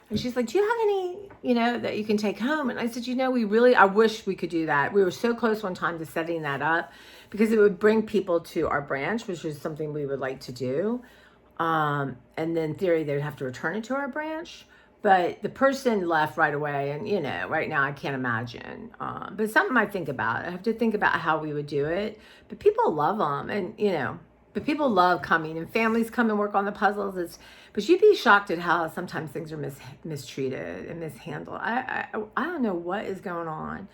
And she's like, do you have any, you know, that you can take home? And I said, you know, I wish we could do that. We were so close one time to setting that up because it would bring people to our branch, which is something we would like to do. And then in theory, they'd have to return it to our branch. But the person left right away. And, you know, right now I can't imagine. But it's something I think about. I have to think about how we would do it. But people love them. And, you know, but people love coming and families come and work on the puzzles. But you'd be shocked at how sometimes things are mistreated and mishandled. I don't know what is going on.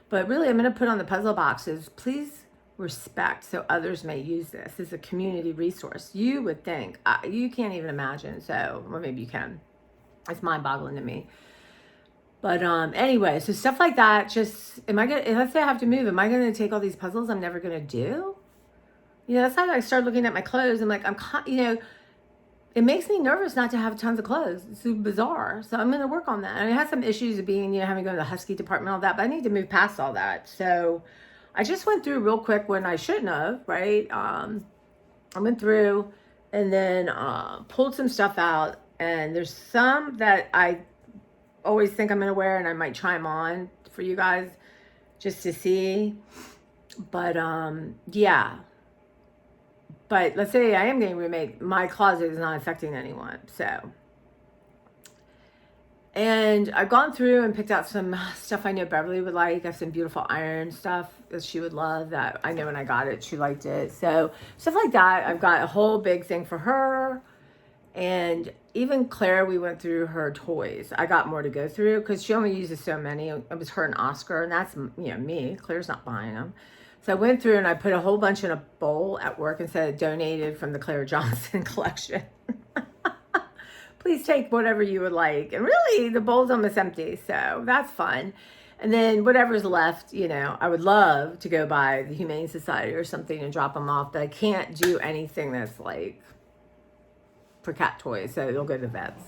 But really, I'm going to put on the puzzle boxes, please respect so others may use this as a community resource. You would think. You can't even imagine. So, or maybe you can. It's mind-boggling to me. But anyway, so stuff like that, just, let's say I have to move, am I going to take all these puzzles I'm never going to do? You know, that's how I started looking at my clothes. I'm like, you know, it makes me nervous not to have tons of clothes. It's super bizarre. So I'm going to work on that. And I had some issues of being, you know, having to go to the Husky department, all that, but I need to move past all that. So I just went through real quick when I shouldn't have, right? I went through and then pulled some stuff out. And there's some that I always think I'm going to wear and I might try them on for you guys just to see. But yeah. But let's say I am getting remade. My closet is not affecting anyone. So. And I've gone through and picked out some stuff I know Beverly would like. I have some beautiful iron stuff that she would love that I know when I got it, she liked it. So stuff like that. I've got a whole big thing for her. And even Claire, we went through her toys. I got more to go through because she only uses so many. It was her and Oscar, and that's, you know, me. Claire's not buying them. So I went through and I put a whole bunch in a bowl at work and said donated from the Claire Johnson collection. Please take whatever you would like. And really, the bowl's almost empty, so that's fun. And then whatever's left, you know, I would love to go by the Humane Society or something and drop them off, but I can't do anything that's like for cat toys, so they'll go to vets.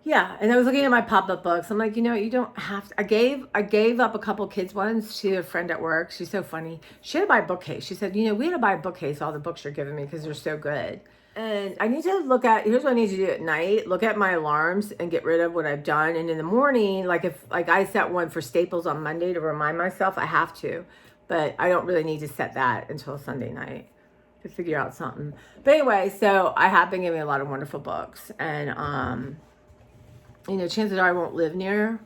Yeah, and I was looking at my pop-up books. I'm like, you know, you don't have to. I gave up a couple kids ones to a friend at work. She's so funny. She had to buy a bookcase. She said, you know, we had to buy a bookcase, all the books you're giving me because they're so good. And I need to look at, here's what I need to do at night, look at my alarms and get rid of what I've done. And in the morning, like I set one for Staples on Monday to remind myself I have to, but I don't really need to set that until Sunday night. to figure out something. But anyway, so I have been giving a lot of wonderful books, and you know, chances are I won't live near,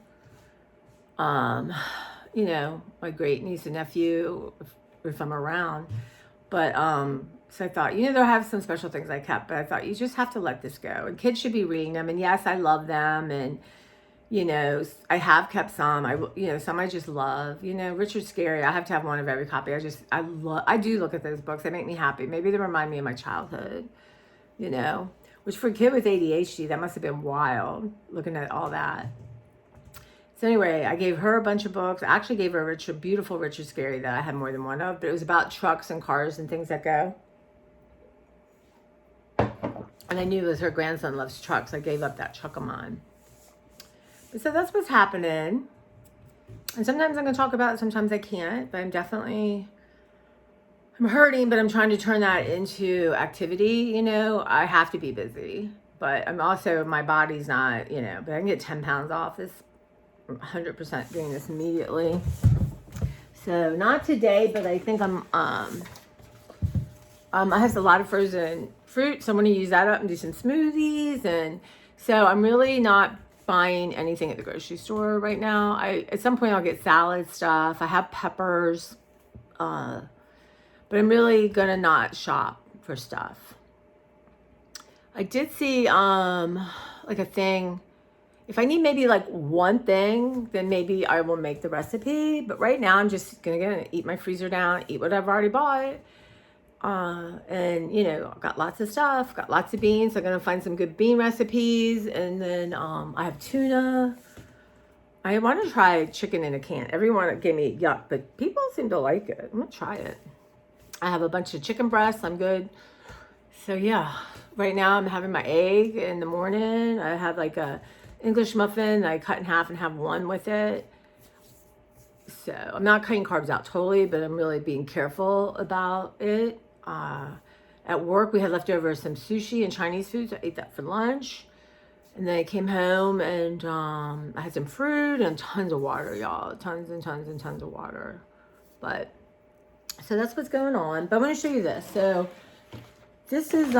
you know, my great niece and nephew if I'm around. But so I thought, you know, they'll have some special things I kept, but I thought you just have to let this go. And kids should be reading them. And yes, I love them, and you know, I have kept some. You know, some I just love. You know, Richard Scarry. I have to have one of every copy. I do look at those books. They make me happy. Maybe they remind me of my childhood. You know, which for a kid with ADHD, that must have been wild. Looking at all that. So anyway, I gave her a bunch of books. I actually gave her a beautiful Richard Scarry that I had more than one of, but it was about trucks and cars and things that go. And I knew it was her grandson loves trucks. I gave up that truck of mine. So that's what's happening. And sometimes I'm going to talk about it, sometimes I can't. But I'm hurting, but I'm trying to turn that into activity. You know, I have to be busy. But I'm also, my body's not, you know, but I can get 10 pounds off this. I'm 100% doing this immediately. So not today, but I think I have a lot of frozen fruit. So I'm going to use that up and do some smoothies. And so I'm really not buying anything at the grocery store right now. At some point I'll get salad stuff. I have peppers, but I'm really gonna not shop for stuff. I did see like a thing. If I need maybe like one thing, then maybe I will make the recipe. But right now I'm just gonna eat my freezer down, eat what I've already bought. And you know, I've got lots of stuff, got lots of beans. I'm gonna find some good bean recipes, and then I have tuna. I want to try chicken in a can. Everyone gave me yuck, but people seem to like it. I'm gonna try it. I have a bunch of chicken breasts. I'm good. So yeah, right now I'm having my egg in the morning. I have like a English muffin that I cut in half and have one with it. So I'm not cutting carbs out totally, but I'm really being careful about it. At work, we had leftover some sushi and Chinese food, so I ate that for lunch. And then I came home and I had some fruit and tons of water, y'all. Tons and tons and tons of water. But, so that's what's going on. But I'm going to show you this. So, this is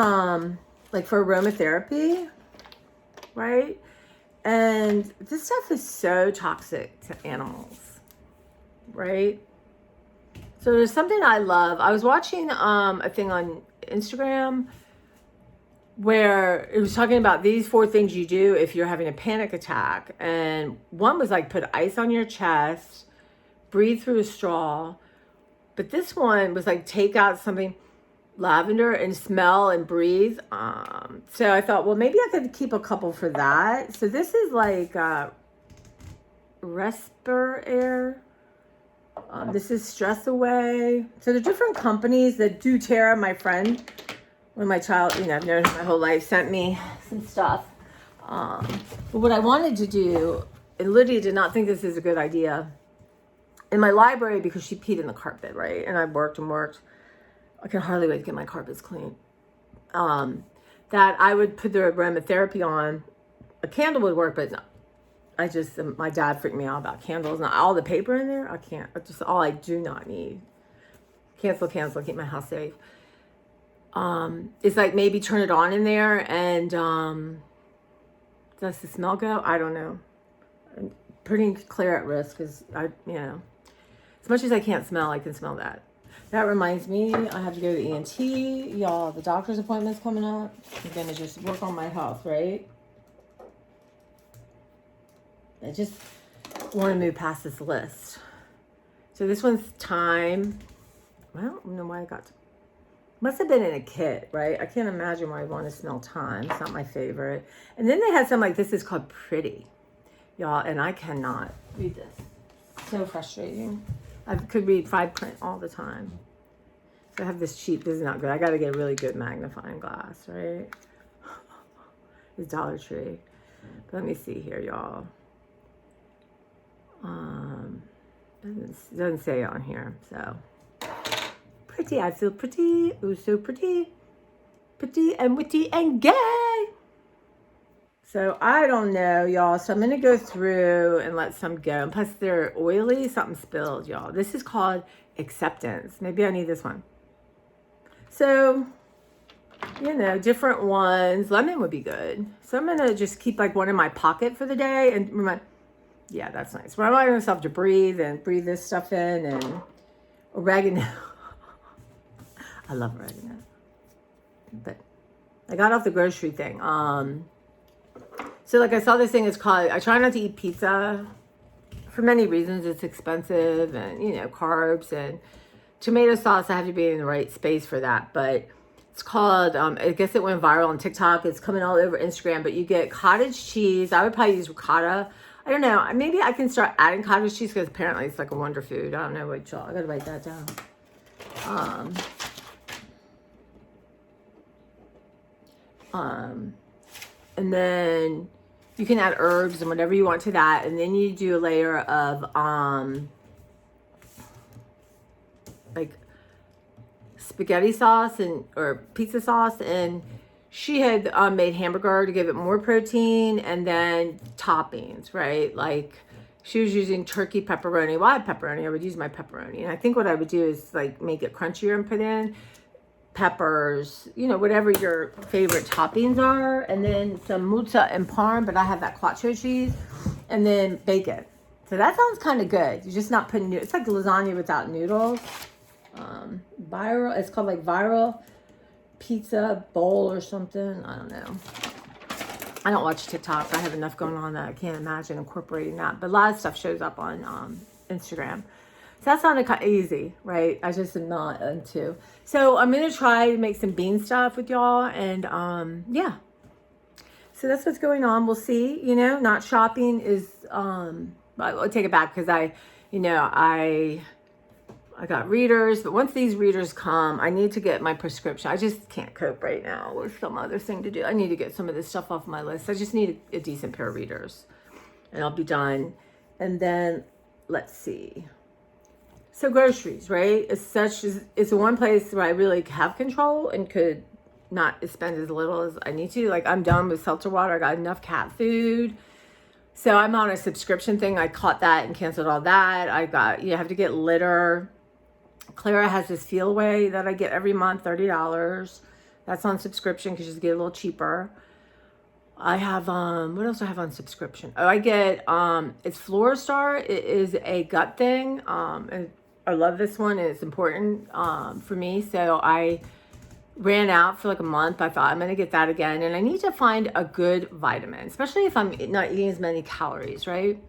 like for aromatherapy, right? And this stuff is so toxic to animals, right? So there's something I love. I was watching a thing on Instagram where it was talking about these 4 things you do if you're having a panic attack. And one was like put ice on your chest, breathe through a straw. But this one was like take out something, lavender, and smell and breathe. So I thought, well, maybe I could keep a couple for that. So this is like Respirair. This is Stress Away. So the different companies that doTERRA, my friend, when my child, you know, I've known her my whole life, sent me some stuff. But what I wanted to do, and Lydia did not think this is a good idea, in my library, because she peed in the carpet, right? And I worked and worked. I can hardly wait to get my carpets clean. That I would put the aromatherapy on. A candle would work, but no. My dad freaked me out about candles. Not all the paper in there, I can't. Just all I do not need. Cancel, keep my house safe. It's like maybe turn it on in there and does the smell go? I don't know. I'm putting Claire at risk because you know, as much as I can't smell, I can smell that. That reminds me, I have to go to the ENT. Y'all, the doctor's appointment's coming up. I'm gonna just work on my health, right? I just want to move past this list. So this one's thyme. I don't know why I got to. Must have been in a kit, right? I can't imagine why I want to smell thyme. It's not my favorite. And then they had some like this is called Pretty, y'all, and I cannot read this. So frustrating. I could read fine print all the time. So I have this cheap. This is not good. I got to get a really good magnifying glass, right? It's Dollar Tree. But let me see here, y'all. Doesn't say on here, so pretty. I feel pretty. Ooh, so pretty and witty and gay. So I don't know, y'all. So I'm gonna go through and let some go. And plus they're oily. Something spilled, y'all. This is called Acceptance. Maybe I need this one. So, you know, different ones. Lemon would be good. So I'm going to just keep like one in my pocket for the day and remind, yeah, that's nice. Remind myself to breathe and breathe this stuff in, and oregano. I love oregano. But I got off the grocery thing. So like I saw this thing, it's called, I try not to eat pizza for many reasons. It's expensive and, you know, carbs and tomato sauce. I have to be in the right space for that. But it's called, I guess it went viral on TikTok. It's coming all over Instagram, but you get cottage cheese. I would probably use ricotta. I don't know. Maybe I can start adding cottage cheese because apparently it's like a wonder food. I don't know. Wait, y'all. I got to write that down. And then you can add herbs and whatever you want to that. And then you do a layer of, like spaghetti sauce or pizza sauce. And she had made hamburger to give it more protein, and then toppings, right? Like she was using turkey pepperoni. Well, I have pepperoni. I would use my pepperoni. And I think what I would do is like make it crunchier and put in peppers, you know, whatever your favorite toppings are, and then some mozza and parm, but I have that quattro cheese, and then bacon. So that sounds kind of good. You're just not putting, it's like lasagna without noodles. Viral, it's called like viral pizza bowl or something. I don't know. I don't watch TikTok. I have enough going on that I can't imagine incorporating that. But a lot of stuff shows up on Instagram. So that sounded kind of easy, right? I just am not into. So I'm going to try to make some bean stuff with y'all. And yeah. So that's what's going on. We'll see. You know, not shopping is, I'll take it back because I got readers, but once these readers come, I need to get my prescription. I just can't cope right now with some other thing to do. I need to get some of this stuff off my list. I just need a decent pair of readers and I'll be done. And then let's see. So groceries, right? It's the one place where I really have control and could not spend as little as I need to. Like I'm done with seltzer water. I got enough cat food. So I'm on a subscription thing. I caught that and canceled all that. I got, you have to get litter. Clara has this Feel Away that I get every month, $30. That's on subscription because you just get a little cheaper. I have, what else do I have on subscription? Oh, I get, it's Fluorostar. It is a gut thing. And I love this one and it's important, for me. So I ran out for like a month. I thought I'm going to get that again. And I need to find a good vitamin, especially if I'm not eating as many calories, right?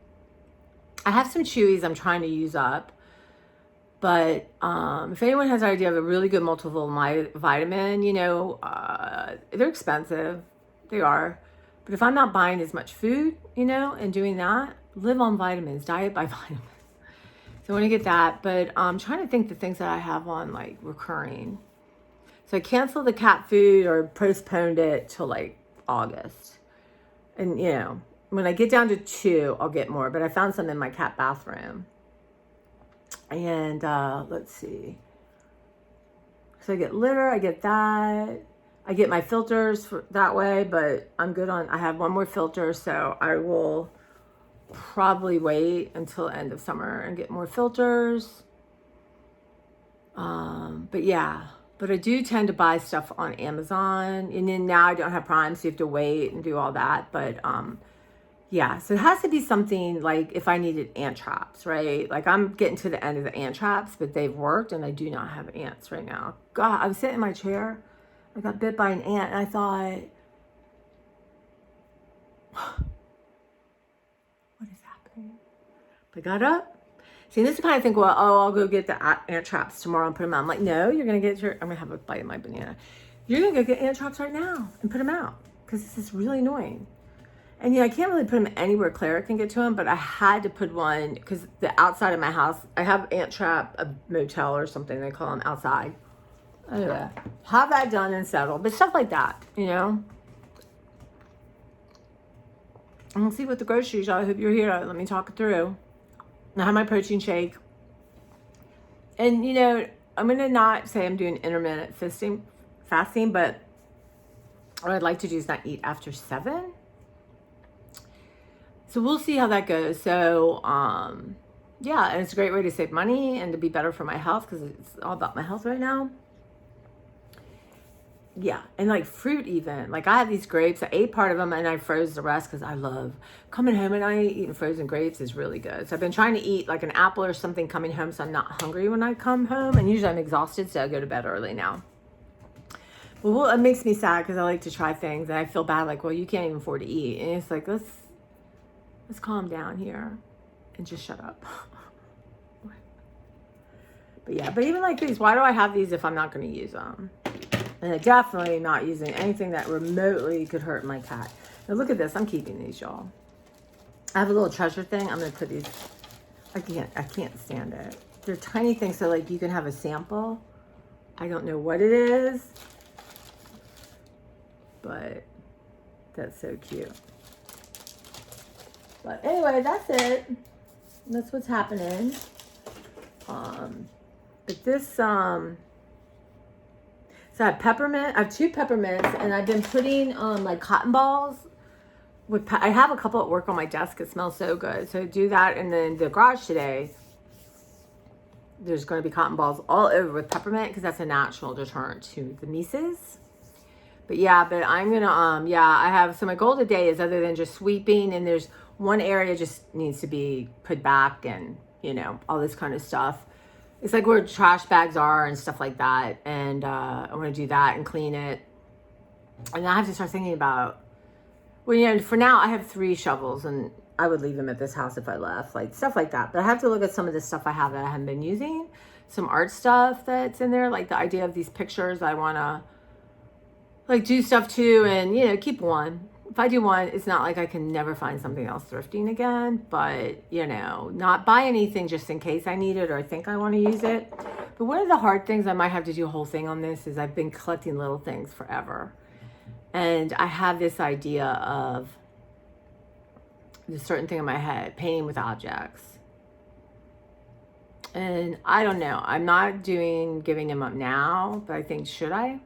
I have some Chewies I'm trying to use up. But if anyone has an idea of a really good multivitamin, you know, they're expensive. They are. But if I'm not buying as much food, you know, and doing that, live on vitamins, diet by vitamins. So I want to get that. But I'm trying to think the things that I have on like recurring. So I canceled the cat food or postponed it till like August. And, you know, when I get down to 2, I'll get more. But I found some in my cat bathroom. And let's see. So I get litter, I get that. I get my filters for that way, but I'm good on, I have one more filter, so I will probably wait until end of summer and get more filters. But yeah, but I do tend to buy stuff on Amazon, and then now I don't have Prime, so you have to wait and do all that. But yeah, so it has to be something like if I needed ant traps, right? Like I'm getting to the end of the ant traps, but they've worked and I do not have ants right now. God, I was sitting in my chair. I got bit by an ant and I thought, what is happening? I got up. See, this is kind of think, well, oh, I'll go get the ant traps tomorrow and put them out. I'm like, no, you're going to get I'm going to have a bite of my banana. You're going to go get ant traps right now and put them out because this is really annoying. And yeah, I can't really put them anywhere Clara can get to them, but I had to put one because the outside of my house, I have ant trap, a motel or something they call them outside. Anyway, have that done and settled, but stuff like that, you know. And we'll see what the groceries are. I hope you're here. Let me talk it through. I have my protein shake. And, you know, I'm going to not say I'm doing intermittent fasting, but what I'd like to do is not eat after 7. So we'll see how that goes. So, yeah, and it's a great way to save money and to be better for my health because it's all about my health right now. yeah, and like fruit even. Like I have these grapes. I ate part of them and I froze the rest because I love coming home at night. Eating frozen grapes is really good. So I've been trying to eat like an apple or something coming home so I'm not hungry when I come home. And usually I'm exhausted, so I go to bed early now. But well, it makes me sad because I like to try things and I feel bad. Like, well, you can't even afford to eat. And it's like, let's calm down here and just shut up. But yeah, but even like these, why do I have these if I'm not going to use them? And I'm definitely not using anything that remotely could hurt my cat. Now look at this. I'm keeping these, y'all. I have a little treasure thing. I'm going to put these. I can't stand it. They're tiny things, so like you can have a sample. I don't know what it is, but that's so cute. But anyway, that's it. That's what's happening. But this, so I have peppermint. I have 2 peppermints, and I've been putting like cotton balls. I have a couple at work on my desk. It smells so good. So I do that, and then the garage today, there's going to be cotton balls all over with peppermint because that's a natural deterrent to the Mises. But yeah, but I'm gonna I have, so my goal today is, other than just sweeping, and there's one area just needs to be put back, and you know, all this kind of stuff. It's like where trash bags are and stuff like that. And I want to do that and clean it. And I have to start thinking about, well, you know, for now I have 3 shovels and I would leave them at this house if I left, like stuff like that. But I have to look at some of the stuff I have that I haven't been using, some art stuff that's in there, like the idea of these pictures. I want to like do stuff too, and you know, keep one. If I do one, it's not like I can never find something else thrifting again, but you know, not buy anything just in case I need it or I think I want to use it. But one of the hard things, I might have to do a whole thing on this, is I've been collecting little things forever. And I have this idea of this certain thing in my head, painting with objects. And I don't know, I'm not giving them up now, but I think, should I?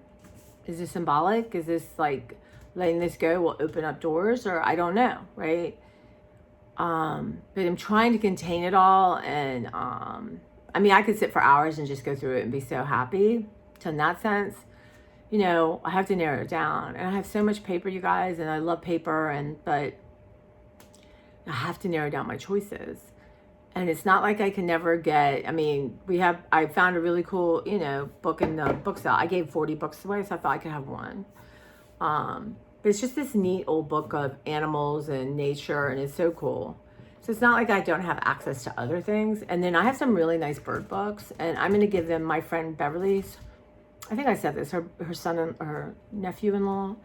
Is this symbolic? Is this like letting this go will open up doors, or I don't know, right? But I'm trying to contain it all, and I mean, I could sit for hours and just go through it and be so happy. So in that sense, you know, I have to narrow it down. And I have so much paper, you guys, and I love paper, but I have to narrow down my choices. And it's not like I can never get, I mean, I found a really cool, you know, book in the book sale. I gave 40 books away, so I thought I could have one. But it's just this neat old book of animals and nature, and it's so cool. So it's not like I don't have access to other things. And then I have some really nice bird books, and I'm going to give them, my friend Beverly's, I think I said this, her son and her nephew-in-law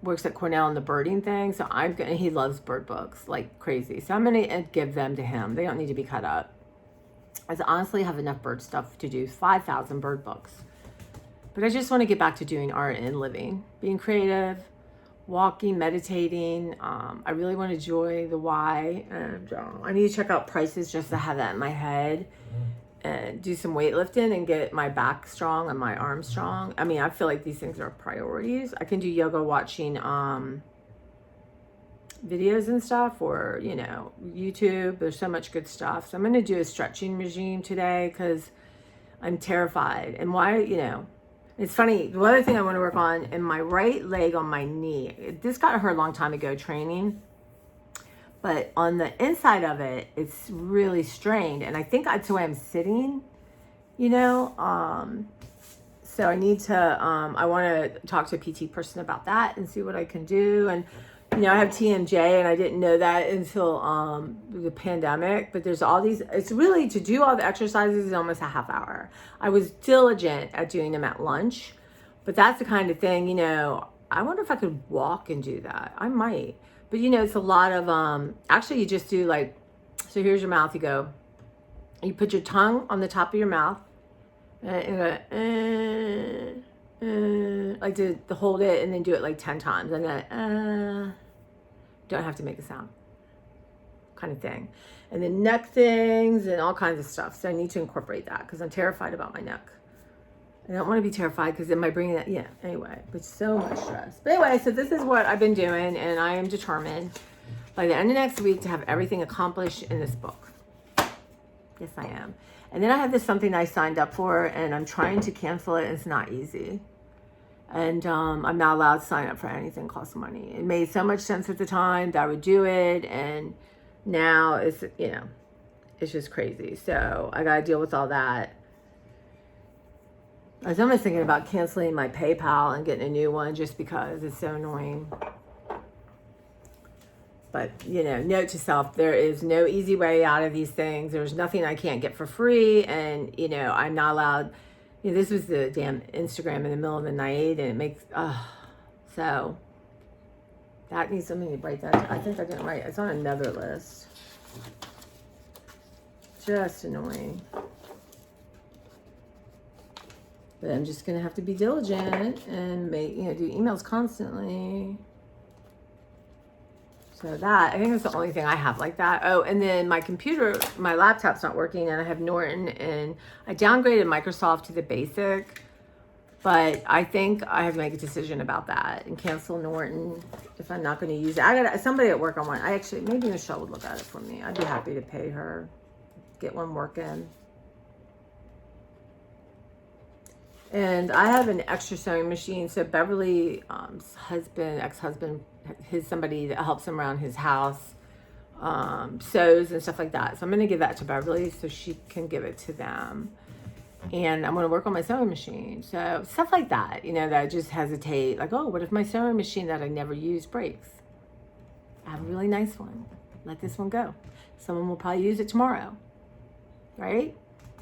works at Cornell in the birding thing. So he loves bird books like crazy. So I'm going to give them to him. They don't need to be cut up. I honestly have enough bird stuff to do 5,000 bird books. But I just want to get back to doing art and living, being creative, walking, meditating. I really want to enjoy the why. And I need to check out prices just to have that in my head, and do some weightlifting and get my back strong and my arms strong. I mean, I feel like these things are priorities. I can do yoga watching videos and stuff, or, you know, YouTube. There's so much good stuff. So I'm going to do a stretching regime today because I'm terrified. And why, you know, it's funny, the other thing I want to work on in my right leg on my knee, this got hurt a long time ago training, but on the inside of it, it's really strained. And I think that's why I'm sitting, you know. So I need to, I want to talk to a PT person about that and see what I can do. And, you know, I have TMJ, and I didn't know that until the pandemic. But there's all these, it's really, to do all the exercises is almost a half hour. I was diligent at doing them at lunch, but that's the kind of thing, you know, I wonder if I could walk and do that. I might. But, you know, it's a lot of, actually you just do like, so here's your mouth, you put your tongue on the top of your mouth, and go, like to hold it, and then do it like 10 times, and then, don't have to make a sound kind of thing. And then neck things and all kinds of stuff. So I need to incorporate that because I'm terrified about my neck. I don't want to be terrified because it might bring that, yeah, anyway, but so much stress. But anyway, so this is what I've been doing, and I am determined by the end of next week to have everything accomplished in this book. Yes, I am. And then I have this something I signed up for, and I'm trying to cancel it, and it's not easy. And I'm not allowed to sign up for anything that costs money. It made so much sense at the time that I would do it, and now it's, you know, it's just crazy. So I got to deal with all that. I was almost thinking about canceling my PayPal and getting a new one just because it's so annoying. But, you know, note to self, there is no easy way out of these things. There's nothing I can't get for free. And, you know, I'm not allowed, you know, this was the damn Instagram in the middle of the night, and it makes, so that needs something to write that. I think I didn't write, it's on another list. Just annoying. But I'm just going to have to be diligent and make, you know, do emails constantly. So that, I think that's the only thing I have like that. Oh, and then my computer, my laptop's not working, and I have Norton, and I downgraded Microsoft to the basic, but I think I have to make a decision about that and cancel Norton if I'm not going to use it. I got somebody at work on one. Maybe Michelle would look at it for me. I'd be happy to pay her, get one working. And I have an extra sewing machine. So Beverly's ex-husband, somebody that helps him around his house, sews and stuff like that. So I'm going to give that to Beverly so she can give it to them. And I'm going to work on my sewing machine. So stuff like that, you know, that I just hesitate. Like, oh, what if my sewing machine that I never use breaks? I have a really nice one. Let this one go. Someone will probably use it tomorrow. Right?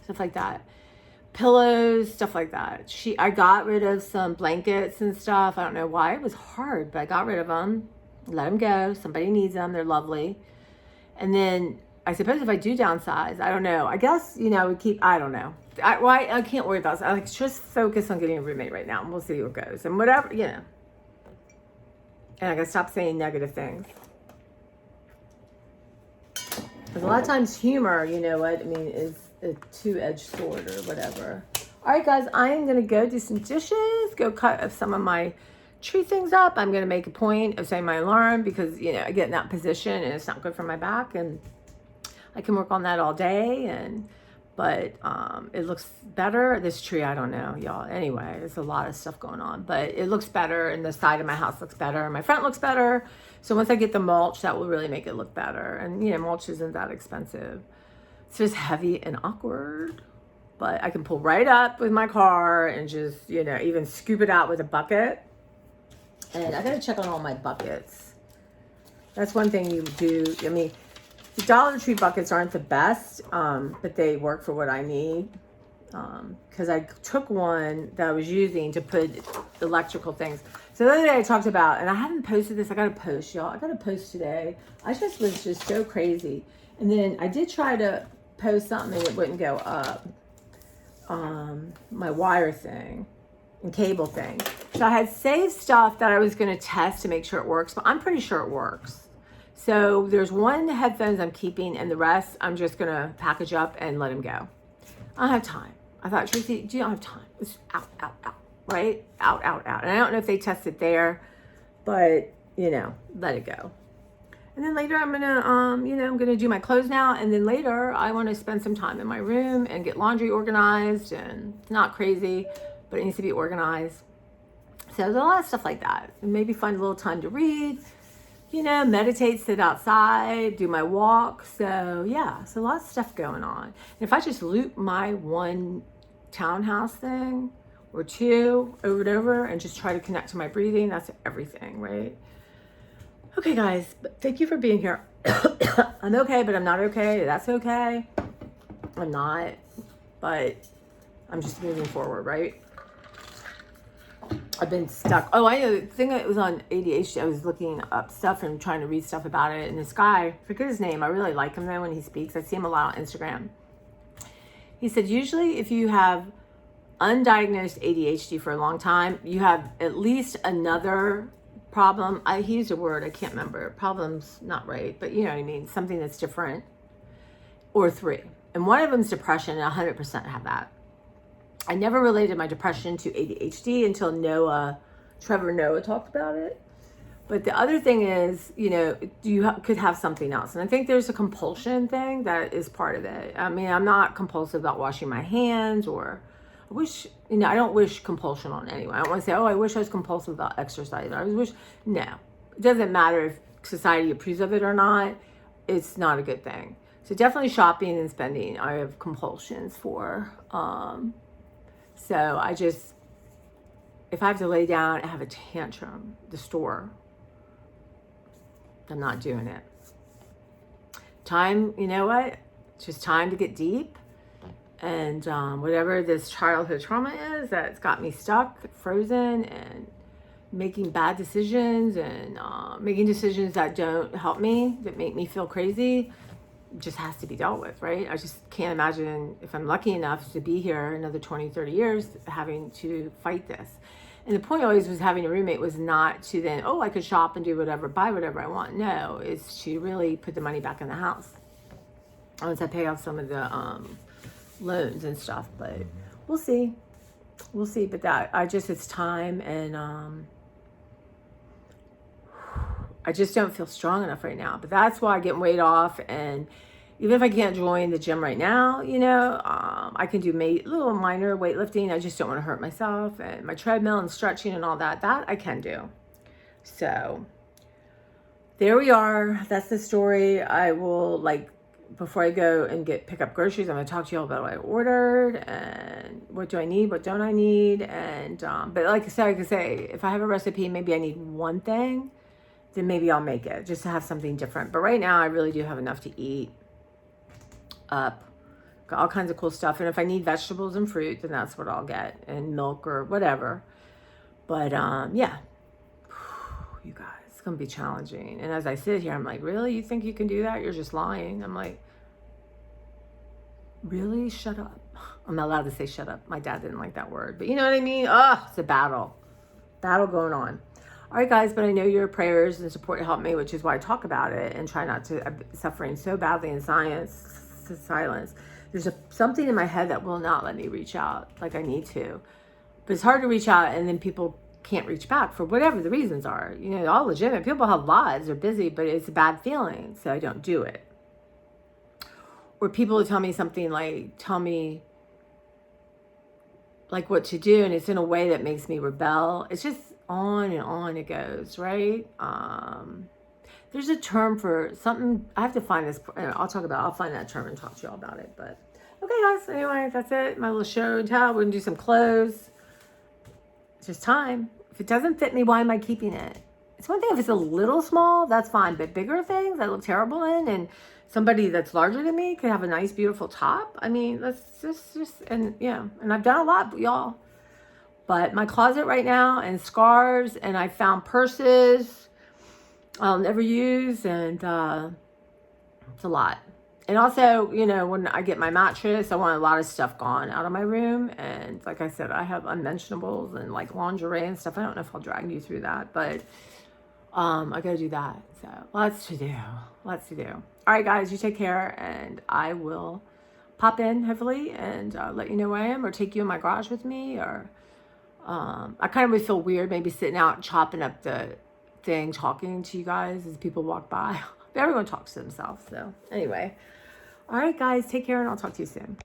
Stuff like that. Pillows, stuff like that. I got rid of some blankets and stuff. I don't know why. It was hard, but I got rid of them. Let them go. Somebody needs them. They're lovely. And then I suppose if I do downsize, I don't know. I guess, you know, I would keep, I don't know. I can't worry about this. I like just focus on getting a roommate right now, and we'll see what goes. And whatever, you know. And I gotta stop saying negative things. Because a lot of times humor, you know what, I mean, is a two-edged sword or whatever. All right, guys, I am going to go do some dishes, go cut some of my tree things up. I'm going to make a point of setting my alarm because, you know, I get in that position and it's not good for my back, and I can work on that all day. But it looks better. This tree, I don't know, y'all. Anyway, there's a lot of stuff going on, but it looks better, and the side of my house looks better. My front looks better. So once I get the mulch, that will really make it look better. And, you know, mulch isn't that expensive. It's just heavy and awkward, but I can pull right up with my car and just, you know, even scoop it out with a bucket. And I got to check on all my buckets. That's one thing you do. I mean, the Dollar Tree buckets aren't the best, but they work for what I need. Because I took one that I was using to put electrical things. So the other day I talked about, and I haven't posted this. I got to post, y'all. I got to post today. I just was just so crazy. And then I did try to post something and it wouldn't go up. My wire thing and cable thing. So I had saved stuff that I was going to test to make sure it works, but I'm pretty sure it works. So there's one headphones I'm keeping, and the rest I'm just going to package up and let them go. I don't have time. I thought, Tracy, you don't have time. It's out, right? Out. And I don't know if they tested there, but, you know, let it go. And then later I'm gonna, I'm gonna do my clothes now. And then later I want to spend some time in my room and get laundry organized. And it's not crazy, but it needs to be organized. So there's a lot of stuff like that. And maybe find a little time to read, you know, meditate, sit outside, do my walk. So yeah, so lots of stuff going on. And if I just loop my one townhouse thing or two over and over and just try to connect to my breathing, that's everything, right? Okay, guys, thank you for being here. I'm okay, but I'm not okay. That's okay. I'm not, but I'm just moving forward, right? I've been stuck. Oh, I know the thing that was on ADHD. I was looking up stuff and trying to read stuff about it. And this guy, I forget his name. I really like him though when he speaks. I see him a lot on Instagram. He said, usually if you have undiagnosed ADHD for a long time, you have at least another problem. He used a word, I can't remember. Problem's not right, but you know what I mean. Something that's different, or three. And one of them is depression, and 100% have that. I never related my depression to ADHD until Trevor Noah talked about it. But the other thing is, you know, could have something else. And I think there's a compulsion thing that is part of it. I mean, I'm not compulsive about washing my hands, or I wish, I don't wish compulsion on anyone. I don't want to say, oh, I wish I was compulsive about exercise. I wish, no. It doesn't matter if society approves of it or not. It's not a good thing. So definitely shopping and spending, I have compulsions for. So I just, if I have to lay down and have a tantrum, the store, I'm not doing it. Time, you know what? It's just time to get deep. And whatever this childhood trauma is that's got me stuck, frozen, and making bad decisions and making decisions that don't help me, that make me feel crazy, just has to be dealt with, right? I just can't imagine, if I'm lucky enough to be here another 20, 30 years, having to fight this. And the point always was having a roommate was not to then, oh, I could shop and do whatever, buy whatever I want. No, it's to really put the money back in the house once I pay off some of the loans and stuff. But we'll see. But that, it's time, and I just don't feel strong enough right now. But that's why I get weight off. And even if I can't join the gym right now, I can do little minor weightlifting. I just don't want to hurt myself. And my treadmill and stretching and all that I can do. So there we are. That's the story. I will, before I go and pick up groceries, I'm going to talk to you all about what I ordered and what do I need, what don't I need. And but like I said, I could say, if I have a recipe, maybe I need one thing, then maybe I'll make it just to have something different. But right now I really do have enough to eat up. Got all kinds of cool stuff. And if I need vegetables and fruit, then that's what I'll get, and milk or whatever. But yeah, you guys, it's going to be challenging. And as I sit here, I'm like, really? You think you can do that? You're just lying. I'm like, really? Shut up. I'm not allowed to say shut up. My dad didn't like that word, but you know what I mean? It's a battle going on. All right, guys, but I know your prayers and support help me, which is why I talk about it and try not to. I'm suffering so badly in silence. There's something in my head that will not let me reach out like I need to. But it's hard to reach out, and then people can't reach back for whatever the reasons are. All legitimate. People have lives. They're busy, but it's a bad feeling, so I don't do it. Or people will tell me something tell me what to do, and it's in a way that makes me rebel. It's just on and on it goes, right? There's a term for something. I have to find this. I'll find that term and talk to you all about it. But okay, guys, anyway, that's it. My little show and tell. We're gonna do some clothes. It's just time. If it doesn't fit me, why am I keeping it? It's one thing if it's a little small, that's fine. But bigger things I look terrible in, and somebody that's larger than me could have a nice, beautiful top. I mean, let's just and I've done a lot, y'all. But my closet right now, and scarves, and I found purses I'll never use, and it's a lot. And also, when I get my mattress, I want a lot of stuff gone out of my room. And like I said, I have unmentionables and lingerie and stuff. I don't know if I'll drag you through that, but I gotta do that. So lots to do. All right, guys, you take care, and I will pop in hopefully and let you know where I am, or take you in my garage with me, or I kind of would feel weird maybe sitting out chopping up the thing, talking to you guys as people walk by. But everyone talks to themselves. So anyway, all right, guys, take care, and I'll talk to you soon.